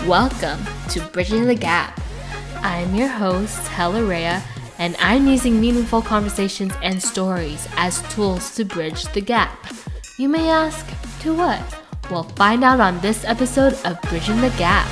Welcome to Bridging the Gap. I'm your host, Reya, and I'm using meaningful conversations and stories as tools to bridge the gap. You may ask, to what? We'll find out on this episode of Bridging the Gap.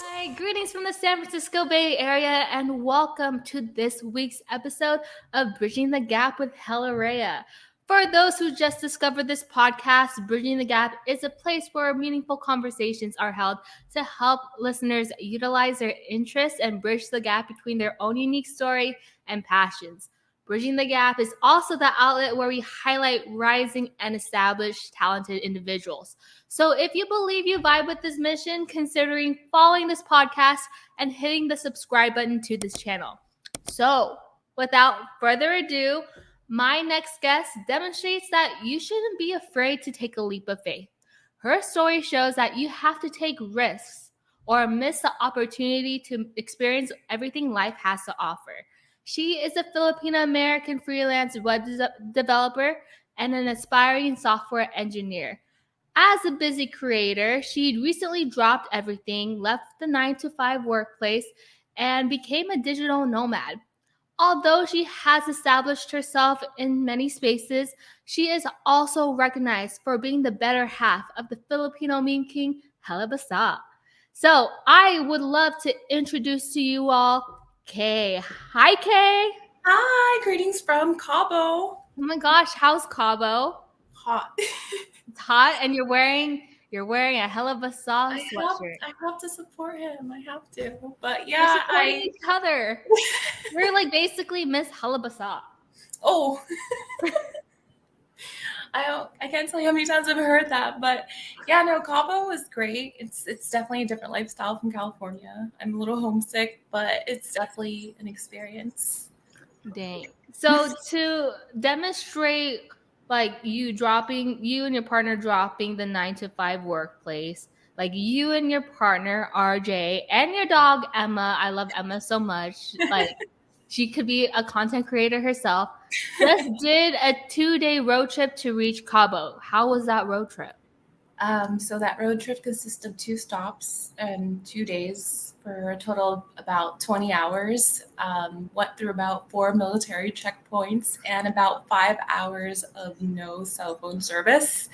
Hi, greetings from the San Francisco Bay Area, and welcome to this week's episode of Bridging the Gap with Reya. For those who just discovered this podcast, Bridging the Gap is a place where meaningful conversations are held to help listeners utilize their interests and bridge the gap between their own unique story and passions. Bridging the Gap is also the outlet where we highlight rising and established talented individuals. So if you believe you vibe with this mission, considering following this podcast and hitting the subscribe button to this channel. So without further ado, my next guest demonstrates that you shouldn't be afraid to take a leap of faith. Her story shows that you have to take risks or miss the opportunity to experience everything life has to offer. She is a Filipina-American freelance web developer and an aspiring software engineer. As a busy creator, she recently dropped everything, left the 9-to-5 workplace, and became a digital nomad. Although she has established herself in many spaces, she is also recognized for being the better half of the Filipino meme king, Hella.Basa. So I would love to introduce to you all Khay. Hi, Khay. Hi, greetings from Cabo. Oh my gosh, how's Cabo? Hot. It's hot, and you're wearing a Hella.Basa sweatshirt. I have to support him. I have to. But yeah, we're each other. We're like basically Miss Hella.Basa. Oh. I can't tell you how many times I've heard that, but yeah, no, Cabo was great. It's definitely a different lifestyle from California. I'm a little homesick, but it's definitely an experience. Dang. So to demonstrate like you and your partner dropping the 9-to-5 workplace, like you and your partner RJ and your dog Emma, I love Emma so much. Like she could be a content creator herself. Just did a 2-day road trip to reach Cabo. How was that road trip? So that road trip consists of 2 stops and 2 days for a total of about 20 hours. Went through about 4 military checkpoints and about 5 hours of no cell phone service.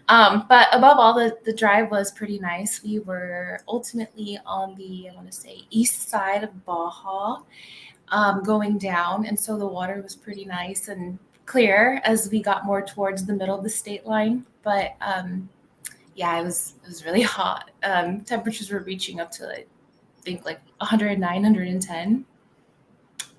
But above all, the drive was pretty nice. We were ultimately on the, I want to say, east side of Baja, going down. And so the water was pretty nice and clear as we got more towards the middle of the state line. But yeah, it was really hot. Temperatures were reaching up to, I think, like 109, 110.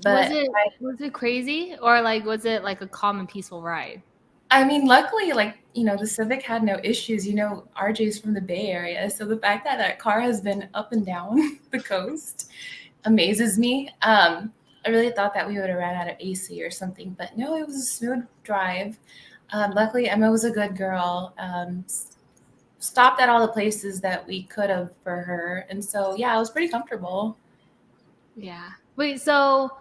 But was it crazy, or like was it like a calm and peaceful ride? I mean, luckily, like, the Civic had no issues. RJ's from the Bay Area, so the fact that car has been up and down the coast amazes me. I really thought that we would have ran out of AC or something, but no, it was a smooth drive. Luckily, Emma was a good girl. Stopped at all the places that we could have for her. And so, yeah, it was pretty comfortable. Yeah. Wait, so,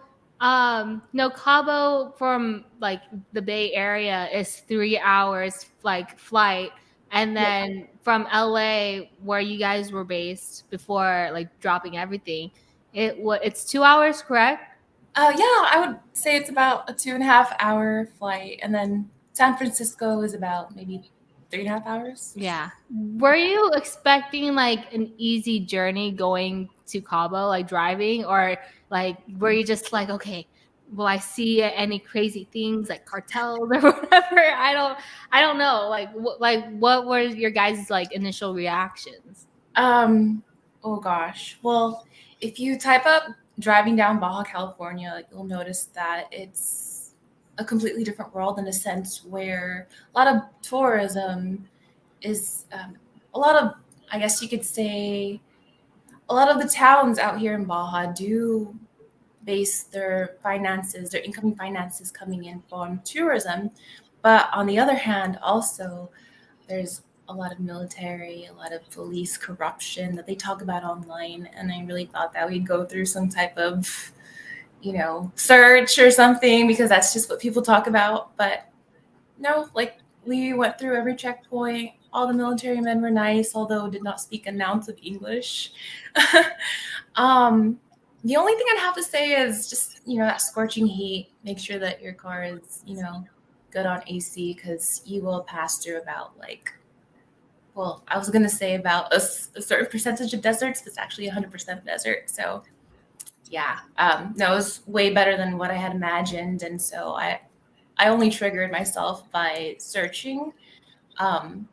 no, Cabo from like the Bay Area is 3 hours like flight. And then from LA, where you guys were based before like dropping everything, it's 2 hours, correct? Yeah, I would say it's about a 2.5 hour flight. And then San Francisco is about maybe 3.5 hours. Yeah. Were you expecting like an easy journey going to Cabo, like driving, or like were you just like, okay, will I see any crazy things like cartels or whatever? I don't know. Like what were your guys' like initial reactions? Oh gosh. Well, if you type up driving down Baja California, like you'll notice that it's a completely different world in a sense where a lot of tourism is a lot of, I guess you could say, a lot of the towns out here in Baja do base their incoming finances coming in from tourism. But on the other hand, also there's a lot of military, a lot of police corruption that they talk about online. And I really thought that we'd go through some type of, search or something, because that's just what people talk about. But no, like we went through every checkpoint. All the military men were nice, although did not speak an ounce of English. um, the only thing I'd have to say is just, that scorching heat. Make sure that your car is, good on AC, because you will pass through about I was going to say about a certain percentage of deserts, but it's actually 100% desert. So yeah, no, it was way better than what I had imagined. And so I only triggered myself by searching. And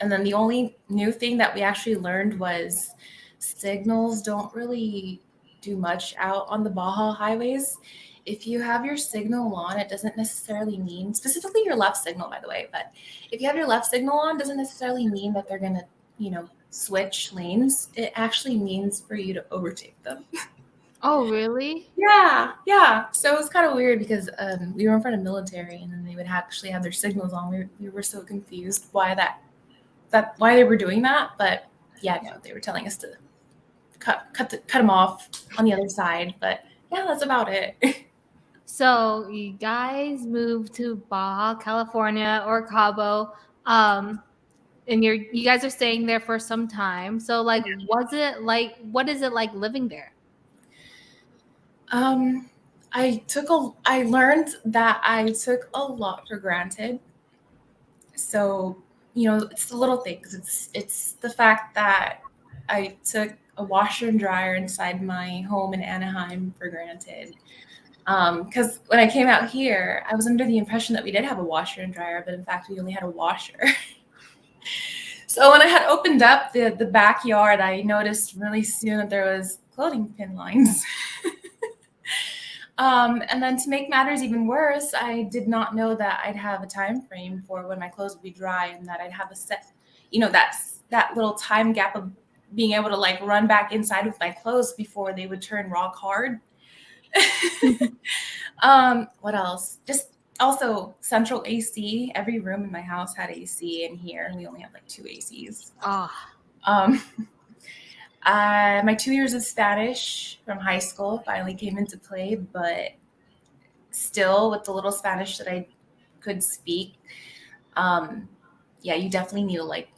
then the only new thing that we actually learned was signals don't really do much out on the Baja highways. If you have your signal on, it doesn't necessarily mean, specifically your left signal, by the way, but if you have your left signal on, doesn't necessarily mean that they're going to, switch lanes. It actually means for you to overtake them. Oh, really? Yeah. So it was kind of weird because we were in front of military, and then they would actually have their signals on. We were so confused why why they were doing that. But yeah, no, they were telling us to cut them off on the other side. But yeah, that's about it. So you guys moved to Baja California or Cabo, and you guys are staying there for some time. So like, what is it like living there? I learned that I took a lot for granted. So, it's the little things. It's the fact that I took a washer and dryer inside my home in Anaheim for granted. Because when I came out here, I was under the impression that we did have a washer and dryer, but in fact, we only had a washer. So when I had opened up the backyard, I noticed really soon that there was clothing pin lines. And then to make matters even worse, I did not know that I'd have a time frame for when my clothes would be dry, and that I'd have a set, that little time gap of being able to like run back inside with my clothes before they would turn rock hard. What else? Just also central AC. Every room in my house had AC, and here we only have like 2 ACs. Oh. My 2 years of Spanish from high school finally came into play, but still with the little Spanish that I could speak, you definitely need to like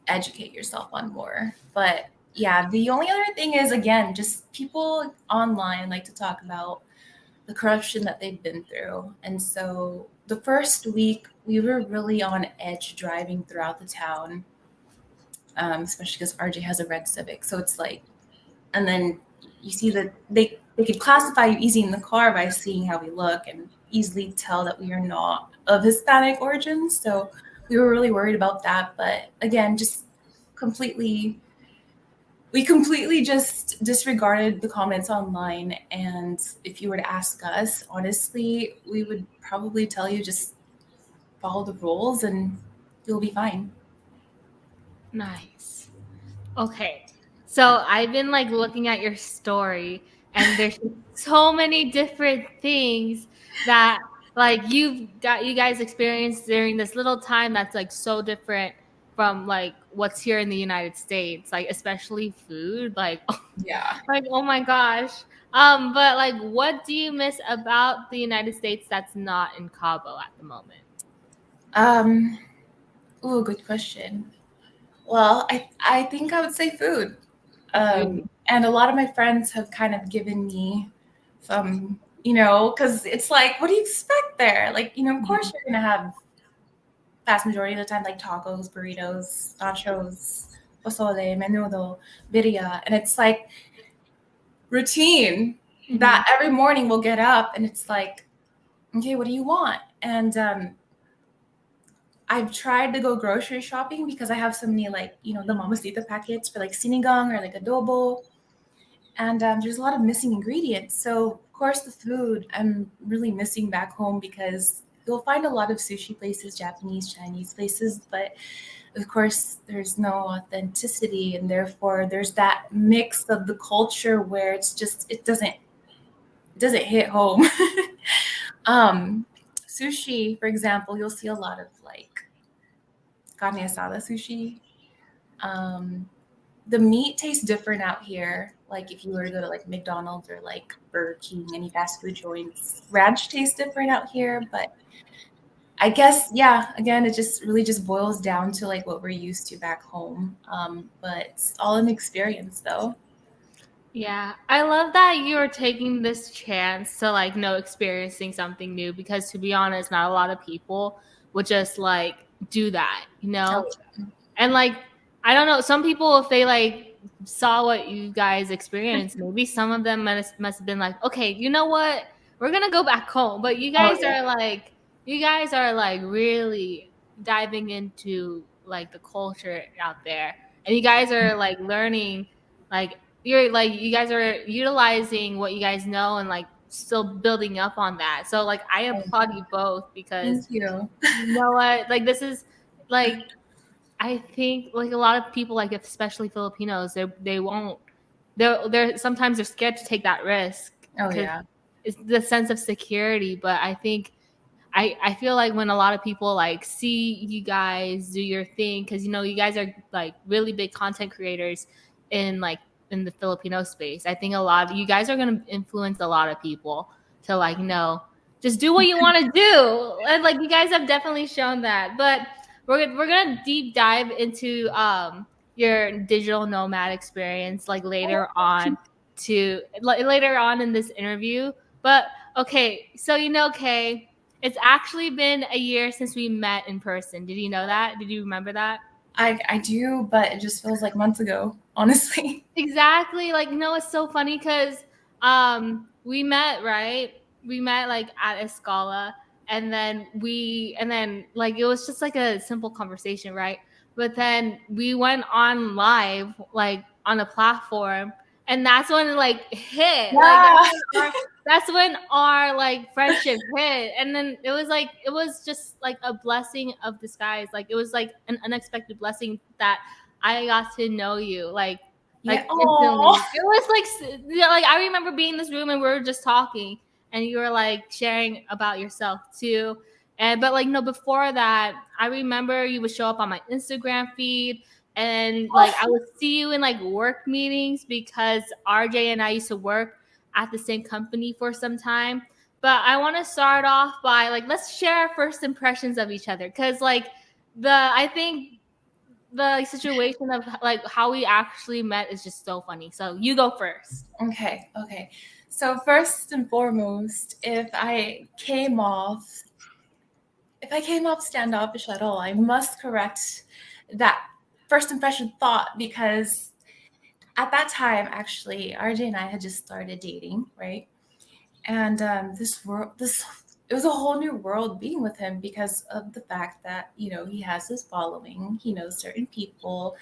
educate yourself on more. But yeah, the only other thing is, again, just people online like to talk about the corruption that they've been through. And so the first week we were really on edge driving throughout the town, especially because RJ has a red Civic. So it's like, and then you see that they could classify you easy in the car by seeing how we look and easily tell that we are not of Hispanic origins. So we were really worried about that. But again, we completely just disregarded the comments online. And if you were to ask us, honestly, we would probably tell you just follow the rules and you'll be fine. Nice. Okay. So I've been like looking at your story, and there's so many different things that like you guys experienced during this little time that's like so different from like what's here in the United States, like especially food, like Yeah. like oh my gosh. But like what do you miss about the United States that's not in Cabo at the moment? Oh, good question. Well, I think I would say food. Food. And a lot of my friends have kind of given me some, because it's like, what do you expect there? Like, of course you're going to have vast majority of the time, like tacos, burritos, nachos, pozole, menudo, birria. And it's like routine that every morning we'll get up and it's like, okay, what do you want? And I've tried to go grocery shopping because I have so many like, the mamacita packets for like sinigang or like adobo. And there's a lot of missing ingredients. So of course the food I'm really missing back home, because you'll find a lot of sushi places, Japanese, Chinese places, but of course there's no authenticity, and therefore there's that mix of the culture where it's just it doesn't hit home. Sushi, for example, you'll see a lot of like carne asada sushi. The meat tastes different out here. Like if you were to go to like McDonald's or like Burger King, any fast food joints, ranch tastes different out here. But I guess, yeah, again, it just really just boils down to like what we're used to back home. But it's all an experience though. Yeah, I love that you're taking this chance to like experiencing something new, because to be honest, not a lot of people would just like do that, you Oh, know? And like, I don't know, some people, if they like saw what you guys experienced, maybe some of them must have been like, okay, you know what? We're gonna go back home. But oh yeah. you guys are like really diving into like the culture out there. And you guys are like learning, like you guys are utilizing what you guys know and like still building up on that. So like I applaud you both, because Thank you. you know what? Like this is like, I think like a lot of people, like especially Filipinos, they won't. They're sometimes they're scared to take that risk Oh because yeah. it's the sense of security. But I think I feel like when a lot of people like see you guys do your thing, because you guys are like really big content creators in like in the Filipino space. I think a lot of you guys are going to influence a lot of people to like just do what you want to do, and like you guys have definitely shown that. But we're gonna deep dive into your digital nomad experience like later on in this interview. But okay, so Kay, it's actually been a year since we met in person. Did you know that? Did you remember that? I do, but it just feels like months ago, honestly. Exactly. Like, it's so funny because we met, right? We met like at Escala, and then like it was just like a simple conversation, right? But then we went on live like on a platform, and that's when it like hit. Like Yeah. that's when our like friendship hit. And then it was just like a blessing of disguise. Like it was like an unexpected blessing that I got to know you Yeah. instantly. Oh. It was like I remember being in this room and we were just talking, and you were like sharing about yourself too. And but like no, before that, I remember you would show up on my Instagram feed, and like I would see you in like work meetings, because RJ and I used to work at the same company for some time. But I want to start off by like let's share our first impressions of each other, because like I think the situation of like how we actually met is just so funny. So you go first. Okay. Okay. So first and foremost, if I came off standoffish at all, I must correct that first impression thought, because at that time, actually, RJ and I had just started dating, right? And it was a whole new world being with him because of the fact that he has his following, he knows certain people,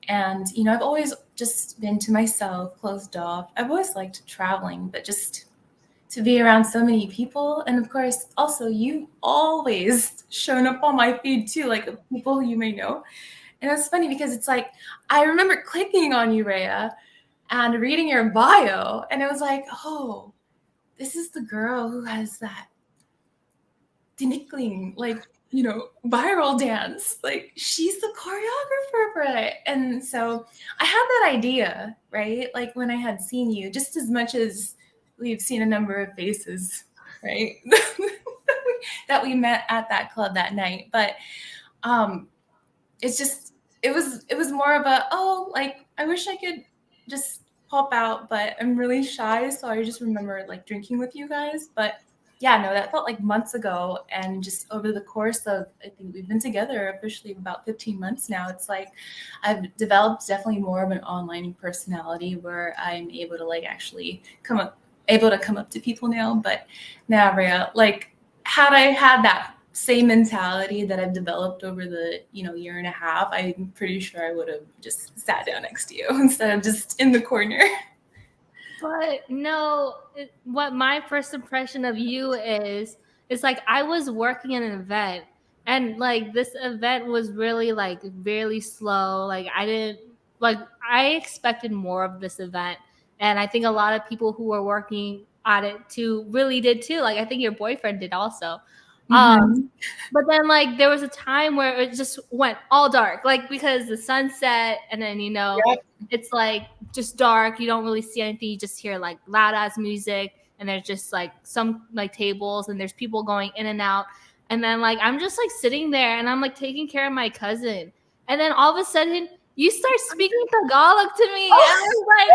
and I've always just been to myself, closed off. I've always liked traveling, but just to be around so many people, and of course, also you always shown up on my feed too, like people you may know. And it's funny because it's like I remember clicking on you, Reya, and reading your bio, and it was like, oh, this is the girl who has that tinikling, like, viral dance. Like, she's the choreographer for it. And so I had that idea, right? Like, when I had seen you, just as much as we've seen a number of faces, right? that we met at that club that night. But um, it's just, it was more of a, oh, like, I wish I could just pop out, but I'm really shy. So I just remember like drinking with you guys. But yeah, no, that felt like months ago. And just over the course of, I think we've been together officially about 15 months now. It's like I've developed definitely more of an online personality where I'm able to like actually come up to people now. But now, Rhea, like, had I had that same mentality that I've developed over the year and a half, I'm pretty sure I would have just sat down next to you instead of just in the corner. But no, what my first impression of you is like I was working at an event, and like this event was really like really slow. Like I expected more of this event, and I think a lot of people who were working at it too really did too. Like I think your boyfriend did also. Um, Mm-hmm. but then like there was a time where it just went all dark, like because the sun set, and then Yep. it's like just dark. You don't really see anything. You just hear like loud ass music, and there's just like some like tables, and there's people going in and out. And then like I'm just like sitting there and I'm like taking care of my cousin. And then all of a sudden you start speaking Tagalog to me. And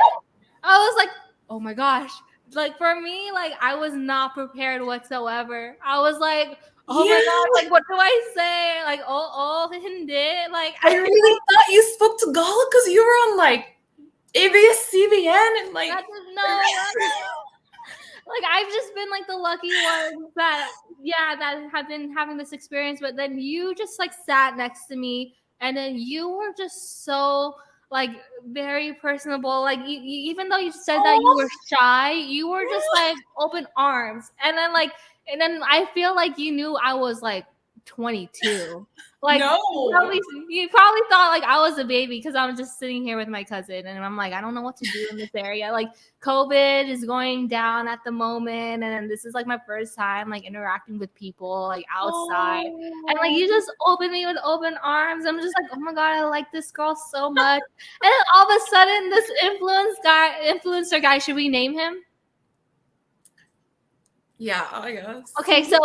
I was like, oh my gosh. Like for me, like I was not prepared whatsoever. I was like, oh my god, like what do I say? Like oh hindi. Like I really thought you spoke Tagalog because you were on like ABS-CBN and like no. Like I've just been like the lucky one that have been having this experience, but then you just like sat next to me and then you were just so like very personable. Like you even though you said that you were shy, you were just like open arms. And then I feel like you knew I was like 22. Like no. you probably thought like I was a baby because I'm just sitting here with my cousin and I'm like, I don't know what to do in this area. Like COVID is going down at the moment, and this is like my first time like interacting with people like outside. And like you just open me with open arms. I'm just like, oh my god, I like this girl so much. And then all of a sudden this influencer guy, should we name him? Yeah, I guess. Okay, so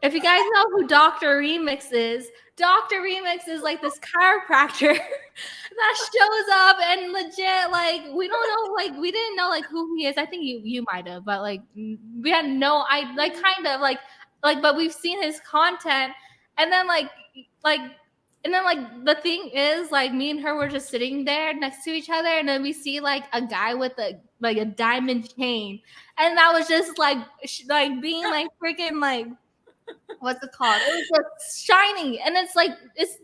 if you guys know who Dr. Remix is like this chiropractor that shows up and legit like we don't know, like we didn't know like who he is. I think you might have, but like we had no, I like kind of like but we've seen his content. And then the thing is like me and her were just sitting there next to each other, and then we see like a guy with a diamond chain, and that was just like being like freaking like what's it called? It was just shining, and it's like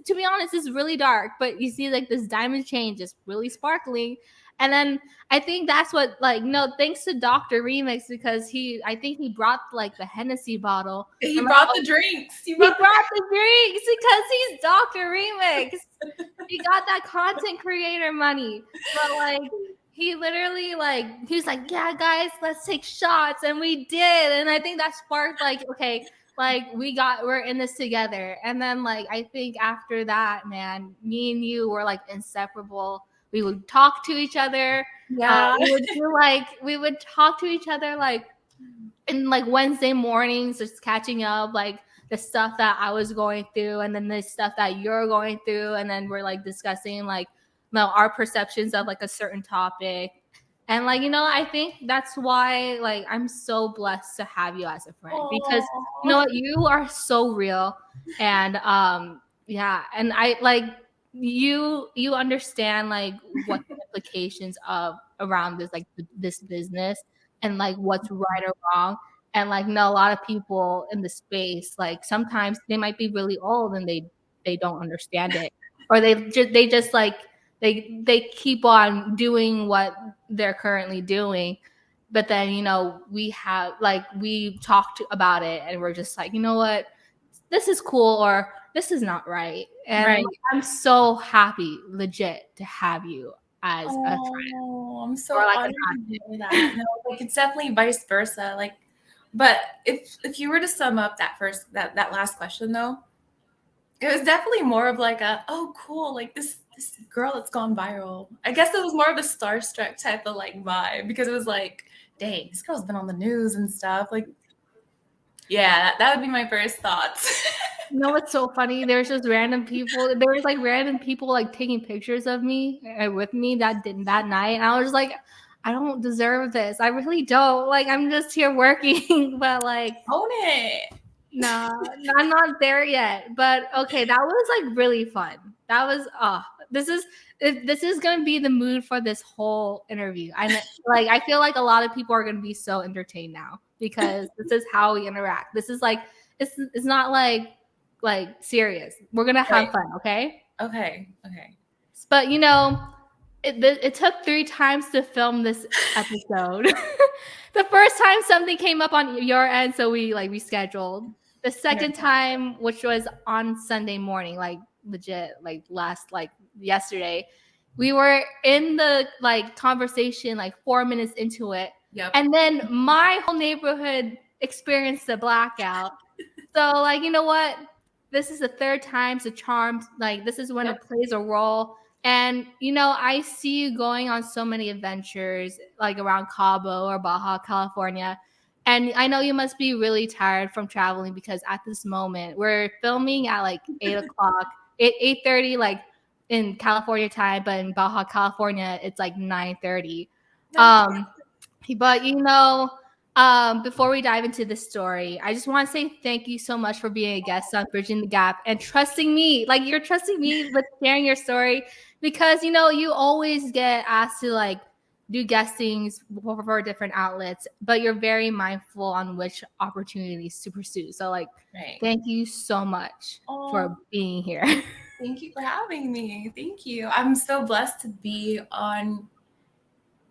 to be honest, it's really dark, but you see like this diamond chain just really sparkling. And then I think that's what thanks to Dr. Remix, because I think he brought like the Hennessy bottle. He brought the drinks. He brought the drinks because he's Dr. Remix. He got that content creator money. But like he literally he was like, yeah guys, let's take shots, and we did. And I think that sparked like, okay, like we're in this together. And then like I think after that, man, me and you were like inseparable. We would talk to each other. Yeah. We would talk to each other like in like Wednesday mornings, just catching up like the stuff that I was going through, and then the stuff that you're going through, and then we're like discussing like our perceptions of like a certain topic. And like, I think that's why like I'm so blessed to have you as a friend. Aww. Because you know what, you are so real. And yeah, and I like you understand like what the implications of around this like this business, and like what's right or wrong. And like a lot of people in the space, like sometimes they might be really old and they don't understand it, or they just like they keep on doing what they're currently doing. But then we talked about it, and we're just like, you know what, this is cool, or this is not right. And right. I'm so happy, legit, to have you as a friend. Oh, I'm so honored to hear that. No, like it's definitely vice versa. Like, but if you were to sum up that last question though, it was definitely more of like oh cool, like this girl that's gone viral. I guess it was more of a starstruck type of like vibe, because it was like, dang, this girl's been on the news and stuff. Like, yeah, that would be my first thoughts. You know what's so funny? There's just random people. There was like random people like taking pictures of me with me that night, and I was like, I don't deserve this. I really don't. Like, I'm just here working, but like, own it. No, I'm not there yet. But okay, that was like really fun. That was this is gonna be the mood for this whole interview. I feel like a lot of people are gonna be so entertained now, because this is how we interact. This is like it's not like serious. We're gonna have fun, okay? Okay. But it took 3 times to film this episode. The first time something came up on your end, so we like rescheduled. The second time, which was on Sunday morning, like legit, like yesterday, we were in the like conversation like 4 minutes into it. Yep. And then my whole neighborhood experienced a blackout. So like, you know what? This is the third time's a charm. Like, this is when it plays a role. And, I see you going on so many adventures like around Cabo or Baja California. And I know you must be really tired from traveling because at this moment we're filming at like 8 o'clock, 8:30, like in California time, but in Baja California it's like 9:30. Nice. Um, but before we dive into the story, I just want to say thank you so much for being a guest on Bridging the Gap and trusting me. Like you're trusting me with sharing your story because you always get asked to like do guestings for different outlets, but you're very mindful on which opportunities to pursue. So like Right. thank you so much for being here. Thank you for having me. Thank you. I'm so blessed to be on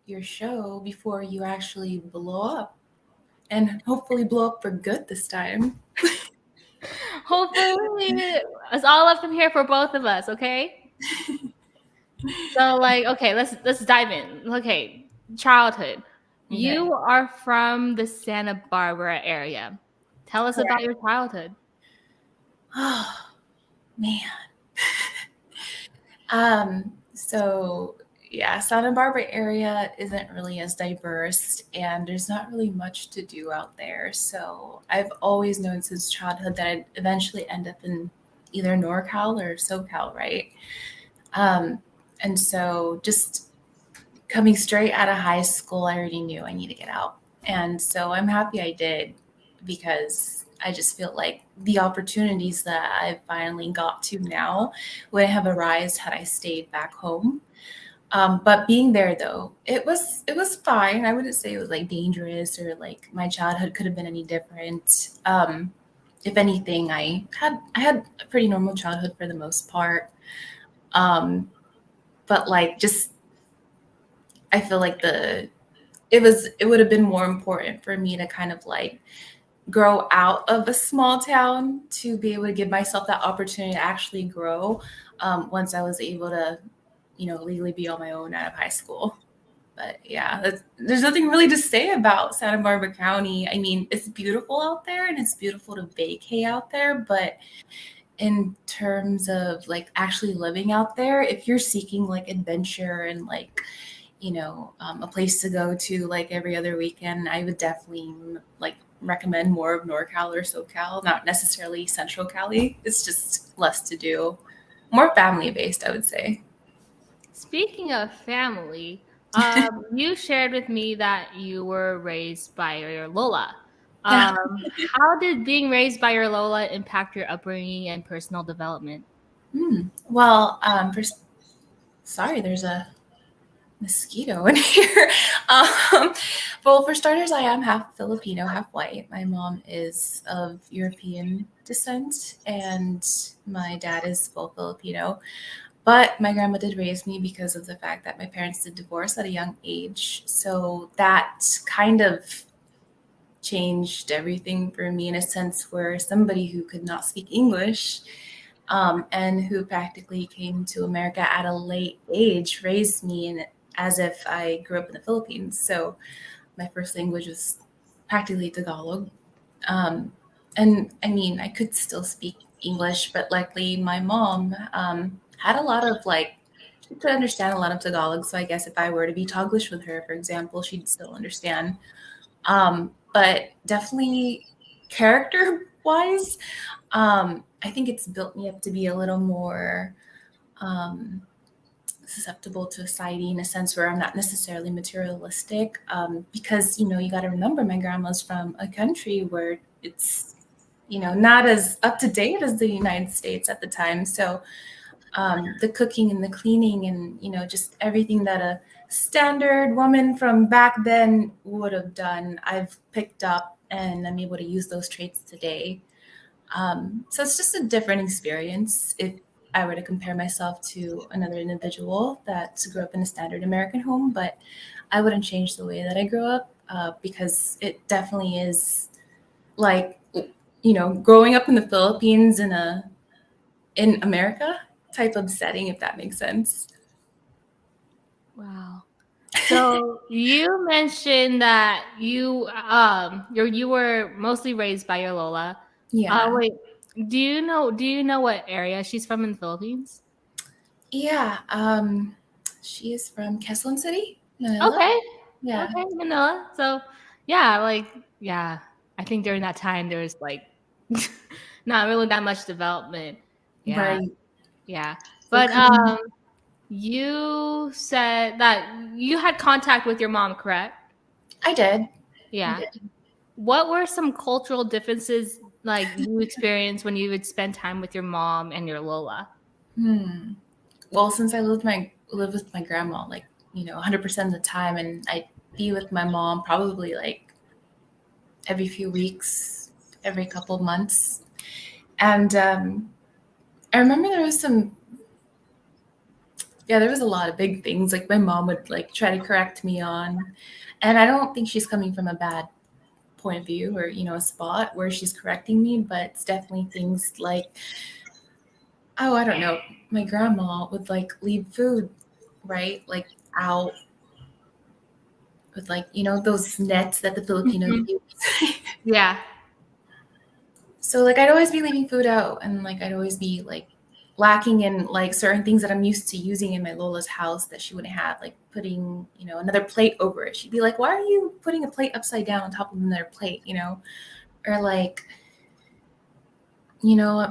your show before you actually blow up. And hopefully blow up for good this time. Hopefully it's all up in here for both of us, okay? So like, okay, let's dive in. Okay, childhood. Okay. You are from the Santa Barbara area. Tell us about your childhood. Oh man. So yeah, Santa Barbara area isn't really as diverse and there's not really much to do out there. So I've always known since childhood that I'd eventually end up in either NorCal or SoCal, right? And so just coming straight out of high school, I already knew I need to get out. And so I'm happy I did because I just feel like the opportunities that I finally got to now would have arisen had I stayed back home. But being there though, it was fine. I wouldn't say it was like dangerous or like my childhood could have been any different. If anything, I had a pretty normal childhood for the most part. But like just I feel like it would have been more important for me to kind of like grow out of a small town to be able to give myself that opportunity to actually grow once I was able to, legally be on my own out of high school. But yeah, there's nothing really to say about Santa Barbara County. I mean, it's beautiful out there and it's beautiful to vacay out there, but in terms of like actually living out there, if you're seeking like adventure and like a place to go to like every other weekend, I would definitely like recommend more of NorCal or SoCal, not necessarily Central Cali. It's just less to do, more family based, I would say. Speaking of family, you shared with me that you were raised by your Lola. Yeah. How did being raised by your Lola impact your upbringing and personal development? Well, sorry, there's a mosquito in here. Um, well, for starters, I am half Filipino, half white. My mom is of European descent, and my dad is full Filipino. But my grandma did raise me because of the fact that my parents did divorce at a young age. So that kind of changed everything for me in a sense where somebody who could not speak English and who practically came to America at a late age raised me as if I grew up in the Philippines. So my first language was practically Tagalog. Um, and I mean, I could still speak English, but luckily my mom had a lot of like, she could understand a lot of Tagalog. So I guess if I were to be Taglish with her, for example, she'd still understand. But definitely character wise, I think it's built me up to be a little more um, susceptible to society in a sense where I'm not necessarily materialistic. Because, you got to remember my grandma's from a country where it's, not as up to date as the United States at the time. So the cooking and the cleaning and, just everything that a standard woman from back then would have done, I've picked up and I'm able to use those traits today. So it's just a different experience if I were to compare myself to another individual that grew up in a standard American home, but I wouldn't change the way that I grew up because it definitely is like, growing up in the Philippines in America type of setting, if that makes sense. Wow. So you mentioned that you were mostly raised by your Lola. Yeah. Wait, do you know what area she's from in the Philippines? Yeah. She is from Quezon City, Manila. Okay. Yeah. Okay, Manila. So yeah, like Yeah. I think during that time there was like not really that much development. Yeah. Right. Yeah. So But cooking, you said that you had contact with your mom, correct? I did. I Yeah. did. What were some cultural differences like you experienced when you would spend time with your mom and your Lola? Hmm. Well, since I live with my grandma, like 100% of the time, and I'd be with my mom probably like every few weeks, every couple months, and I remember there was a lot of big things like my mom would like try to correct me on, and I don't think she's coming from a bad point of view or a spot where she's correcting me, but it's definitely things like, oh, I don't know, my grandma would like leave food right like out with like those nets that the Filipinos Mhm. use. Yeah. So like I'd always be leaving food out, and like I'd always be like lacking in like certain things that I'm used to using in my Lola's house that she wouldn't have, like putting another plate over it. She'd be like, why are you putting a plate upside down on top of another plate, or like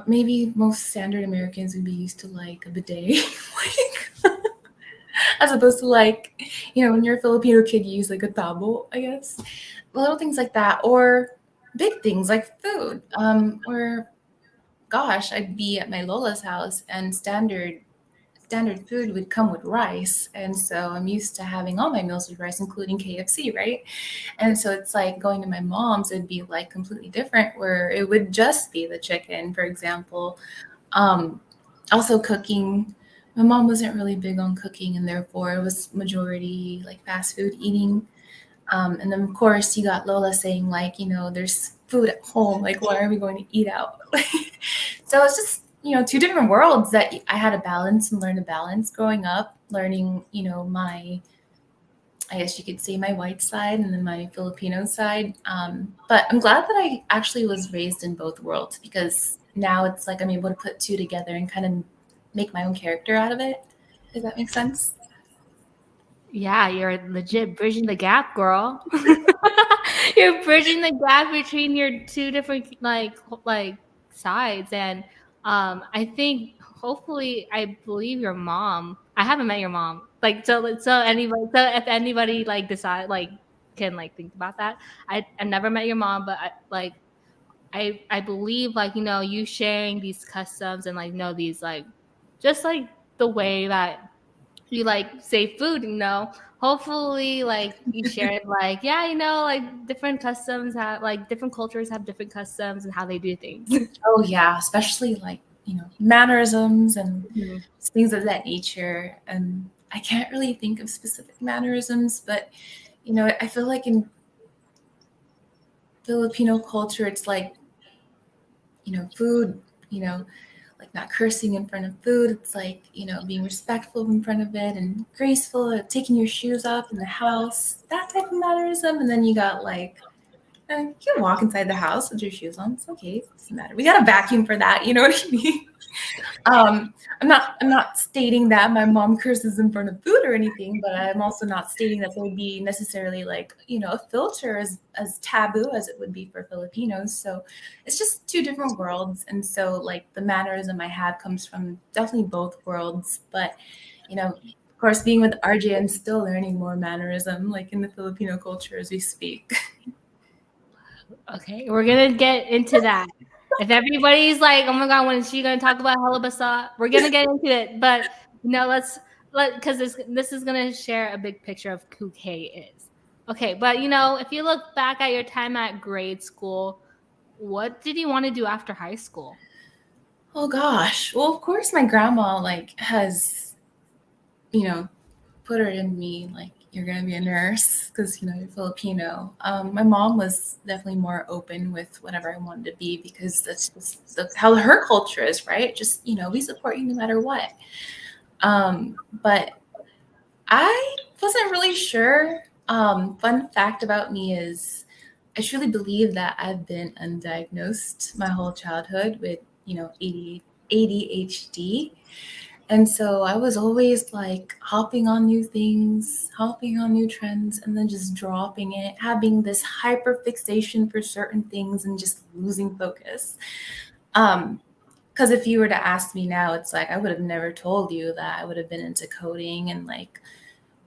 maybe most standard Americans would be used to like a bidet, like, as opposed to like, when you're a Filipino kid, you use like a tabo, I guess. Little things like that, or big things like food. Or gosh, I'd be at my Lola's house and standard food would come with rice, and so I'm used to having all my meals with rice, including KFC, right? And so it's like going to my mom's, it'd be like completely different, where it would just be the chicken, for example. Um, Also cooking. My mom wasn't really big on cooking, and therefore it was majority like fast food eating. And then of course you got Lola saying like, there's food at home. Like, why are we going to eat out? So it's just, two different worlds that I had to balance and learn to balance growing up, learning, I guess you could say my white side and then my Filipino side. But I'm glad that I actually was raised in both worlds, because now it's like I'm able to put two together and kind of make my own character out of it. Does that make sense? Yeah, you're legit bridging the gap, girl. You're bridging the gap between your two different like sides, and I think hopefully I believe your mom. I haven't met your mom, like so if anybody like decide like can like think about that. I never met your mom, but I believe like you sharing these customs and like these like just like the way that you like save food, hopefully like you shared like yeah, like different customs have like different cultures have different customs and how they do things. Oh yeah, especially like, mannerisms and Mhm. things of that nature. And I can't really think of specific mannerisms, but I feel like in Filipino culture, it's like, food, like not cursing in front of food. It's like, being respectful in front of it and graceful, taking your shoes off in the house, that type of mannerism. And then you got like, you can walk inside the house with your shoes on. It's okay. It doesn't matter. We got a vacuum for that. You know what I mean? Um, I'm not stating that my mom curses in front of food or anything, but I'm also not stating that there would be necessarily like, a filter as taboo as it would be for Filipinos. So it's just two different worlds. And so like the mannerism I have comes from definitely both worlds. But, of course, being with RJ, I'm still learning more mannerism like in the Filipino culture as we speak. Okay, we're gonna get into that. If everybody's like, oh my god, when is she gonna talk about Hella.Basa, we're gonna get into it. But let because this is gonna share a big picture of who Kay is. Okay, but if you look back at your time at grade school, what did you want to do after high school? Oh gosh. Well, of course my grandma like has, you know, put her in me like you're gonna be a nurse because you're Filipino. My mom was definitely more open with whatever I wanted to be, because that's how her culture is, right? Just we support you no matter what. But I wasn't really sure. Fun fact about me is I truly believe that I've been undiagnosed my whole childhood with ADHD. And so I was always like hopping on new things, hopping on new trends, and then just dropping it, having this hyper fixation for certain things and just losing focus. Because if you were to ask me now, it's like I would have never told you that I would have been into coding and like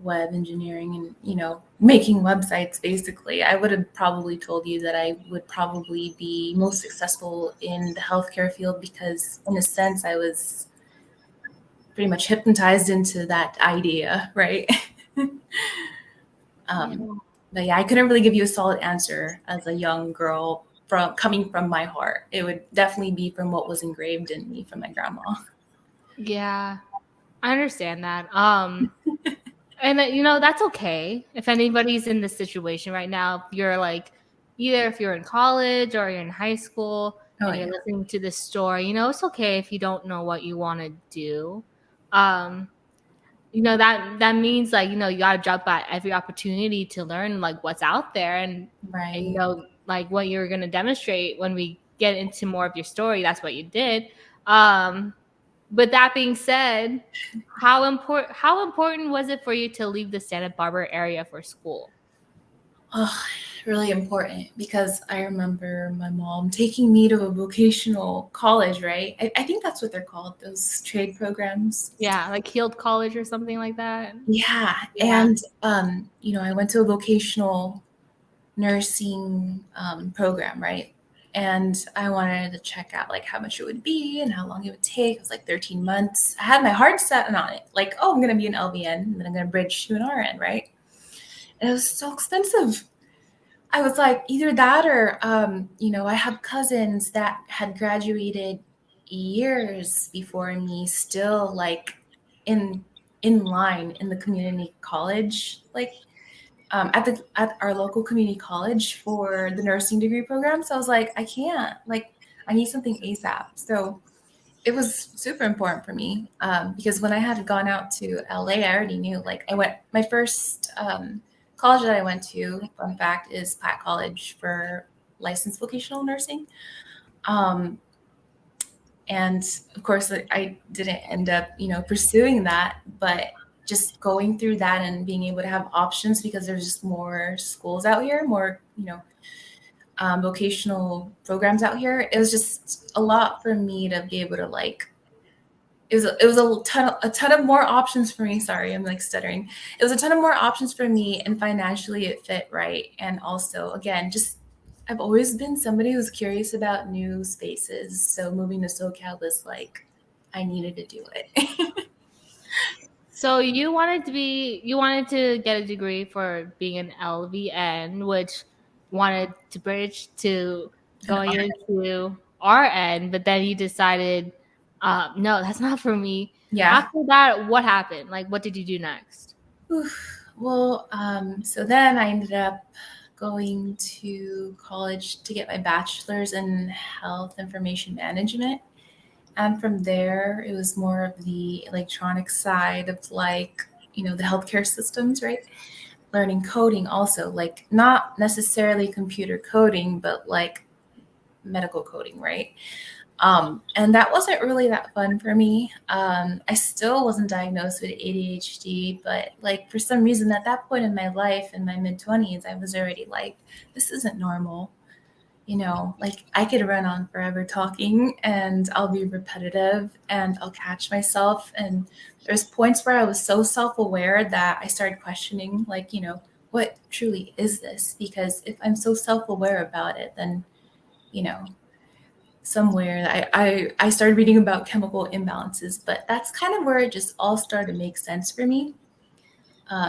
web engineering and, making websites basically. I would have probably told you that I would probably be most successful in the healthcare field because, in a sense, I was pretty much hypnotized into that idea, right? But yeah, I couldn't really give you a solid answer as a young girl coming from my heart. It would definitely be from what was engraved in me from my grandma. Yeah, I understand that. And that's okay. If anybody's in this situation right now, if you're like, either if you're in college or you're in high school Oh and you're yeah. listening to this story, it's okay if you don't know what you want to do. Um, that means like, you gotta jump at every opportunity to learn like what's out there and Right. like what you're gonna demonstrate when we get into more of your story, that's what you did. But that being said, how important was it for you to leave the Santa Barbara area for school? Oh, really important because I remember my mom taking me to a vocational college, right? I think that's what they're called, those trade programs. Yeah, like Heald College or something like that. Yeah. Yeah. And, I went to a vocational nursing program, right? And I wanted to check out like how much it would be and how long it would take. It was like 13 months. I had my heart set on it. Like, oh, I'm going to be an LVN and then I'm going to bridge to an RN, right? And it was so expensive. I was like, either that or, I have cousins that had graduated years before me, still like in line in the community college, like at our local community college for the nursing degree program. So I was like, I can't, like, I need something ASAP. So it was super important for me because when I had gone out to LA, I already knew, like, my first college that I went to, fun fact, is Platt College for licensed vocational nursing. Um, and of course, I didn't end up, pursuing that, but just going through that and being able to have options because there's just more schools out here, more, vocational programs out here. It was just a lot for me to be able to like. It was a ton of more options for me. Sorry, I'm like stuttering. It was a ton of more options for me, and financially it fit right. And also, again, just I've always been somebody who's curious about new spaces. So moving to SoCal was like I needed to do it. So you wanted to get a degree for being an LVN, which wanted to bridge to And going into RN, but then you decided, no, that's not for me. yeah. After that, what happened? Like, what did you do next? Well, so then I ended up going to college to get my bachelor's in health information management. And from there, it was more of the electronic side of like, the healthcare systems, right? Learning coding also, like not necessarily computer coding, but like medical coding, right? And that wasn't really that fun for me. I still wasn't diagnosed with ADHD, but like for some reason at that point in my life, in my mid-20s, I was already like, this isn't normal. Like I could run on forever talking and I'll be repetitive and I'll catch myself. And there's points where I was so self-aware that I started questioning, like, what truly is this? Because if I'm so self-aware about it, then, you know, somewhere I started reading about chemical imbalances, but that's kind of where it just all started to make sense for me.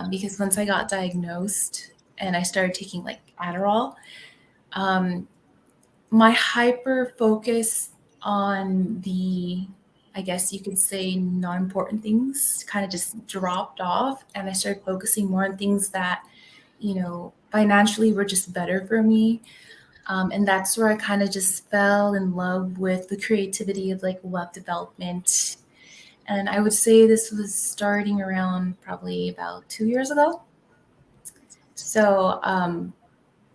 Because once I got diagnosed and I started taking like Adderall, um, my hyper focus on the, I guess you could say, non-important things kind of just dropped off. And I started focusing more on things that, financially were just better for me. And that's where I kind of just fell in love with the creativity of like web development. And I would say this was starting around probably about 2 years ago. So,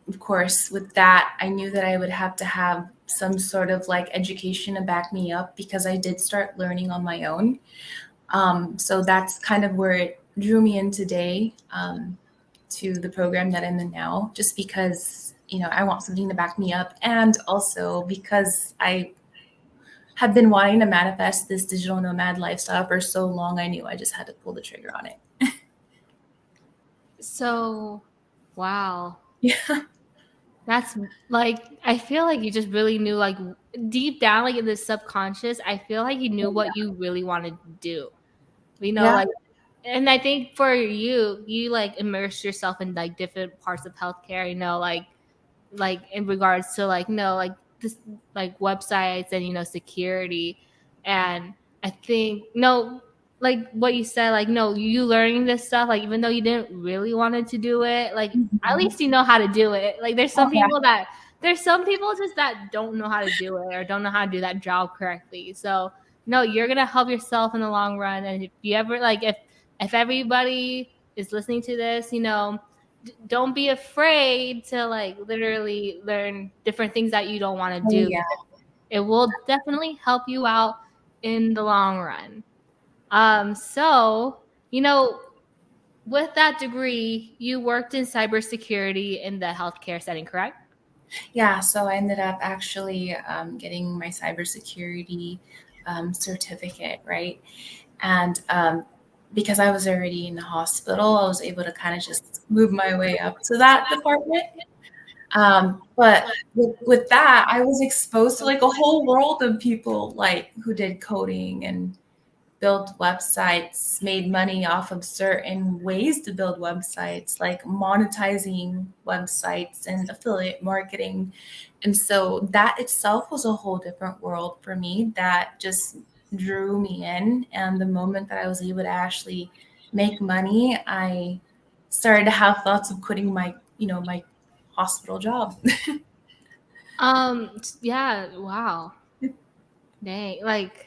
of course, with that, I knew that I would have to have some sort of like education to back me up because I did start learning on my own. So that's kind of where it drew me in today, to the program that I'm in now, just because, I want something to back me up. And also because I have been wanting to manifest this digital nomad lifestyle for so long, I knew I just had to pull the trigger on it. So, wow. Yeah. That's like, I feel like you just really knew, like, deep down, like in the subconscious, I feel like you knew what you really wanted to do. Yeah. Like, and I think for you, you like immerse yourself in like different parts of healthcare, like in regards to like like this, like websites and security. And I think like what you said, like you learning this stuff, like even though you didn't really wanted to do it, like at Mhm. least you know how to do it. Like Oh, yeah. there's some people just that don't know how to do it or don't know how to do that job correctly. So no, you're gonna help yourself in the long run. And if you ever like if everybody is listening to this, don't be afraid to like literally learn different things that you don't want to Oh, do. yeah. It will definitely help you out in the long run. So, with that degree, you worked in cybersecurity in the healthcare setting, correct? Yeah, so I ended up actually getting my cybersecurity certificate, right? And because I was already in the hospital, I was able to kind of just move my way up to that department. But with that, I was exposed to like a whole world of people like who did coding and built websites, made money off of certain ways to build websites, like monetizing websites and affiliate marketing. And so that itself was a whole different world for me that just drew me in. And the moment that I was able to actually make money, I started to have thoughts of quitting my hospital job. Yeah, wow. Dang. Like,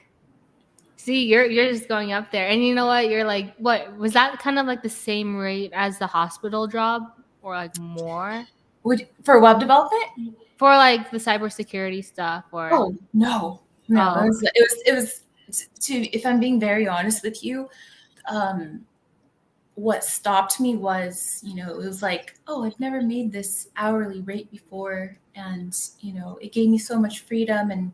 see, you're just going up there. And you know what? You're like, what was that kind of like the same rate as the hospital job or like more For web development? for like the cybersecurity stuff or Oh, no. No, oh, it was to if I'm being very honest with you, um, what stopped me was, it was like, oh, I've never made this hourly rate before. And, it gave me so much freedom and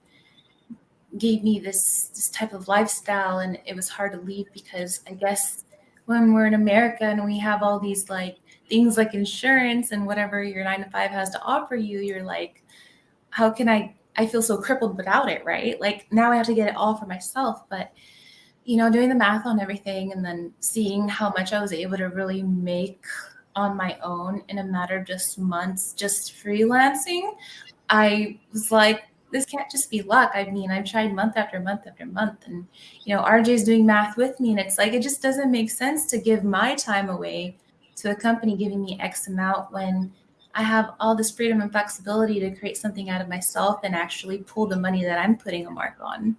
gave me this type of lifestyle. And it was hard to leave because I guess when we're in America and we have all these like things like insurance and whatever your 9 to 5 has to offer you, you're like, how can I feel so crippled without it, right? Like now I have to get it all for myself. But doing the math on everything and then seeing how much I was able to really make on my own in a matter of just months, just freelancing, I was like, this can't just be luck. I mean, I've tried month after month after month, and RJ's doing math with me, and it's like it just doesn't make sense to give my time away to a company giving me X amount when I have all this freedom and flexibility to create something out of myself and actually pull the money that I'm putting a mark on,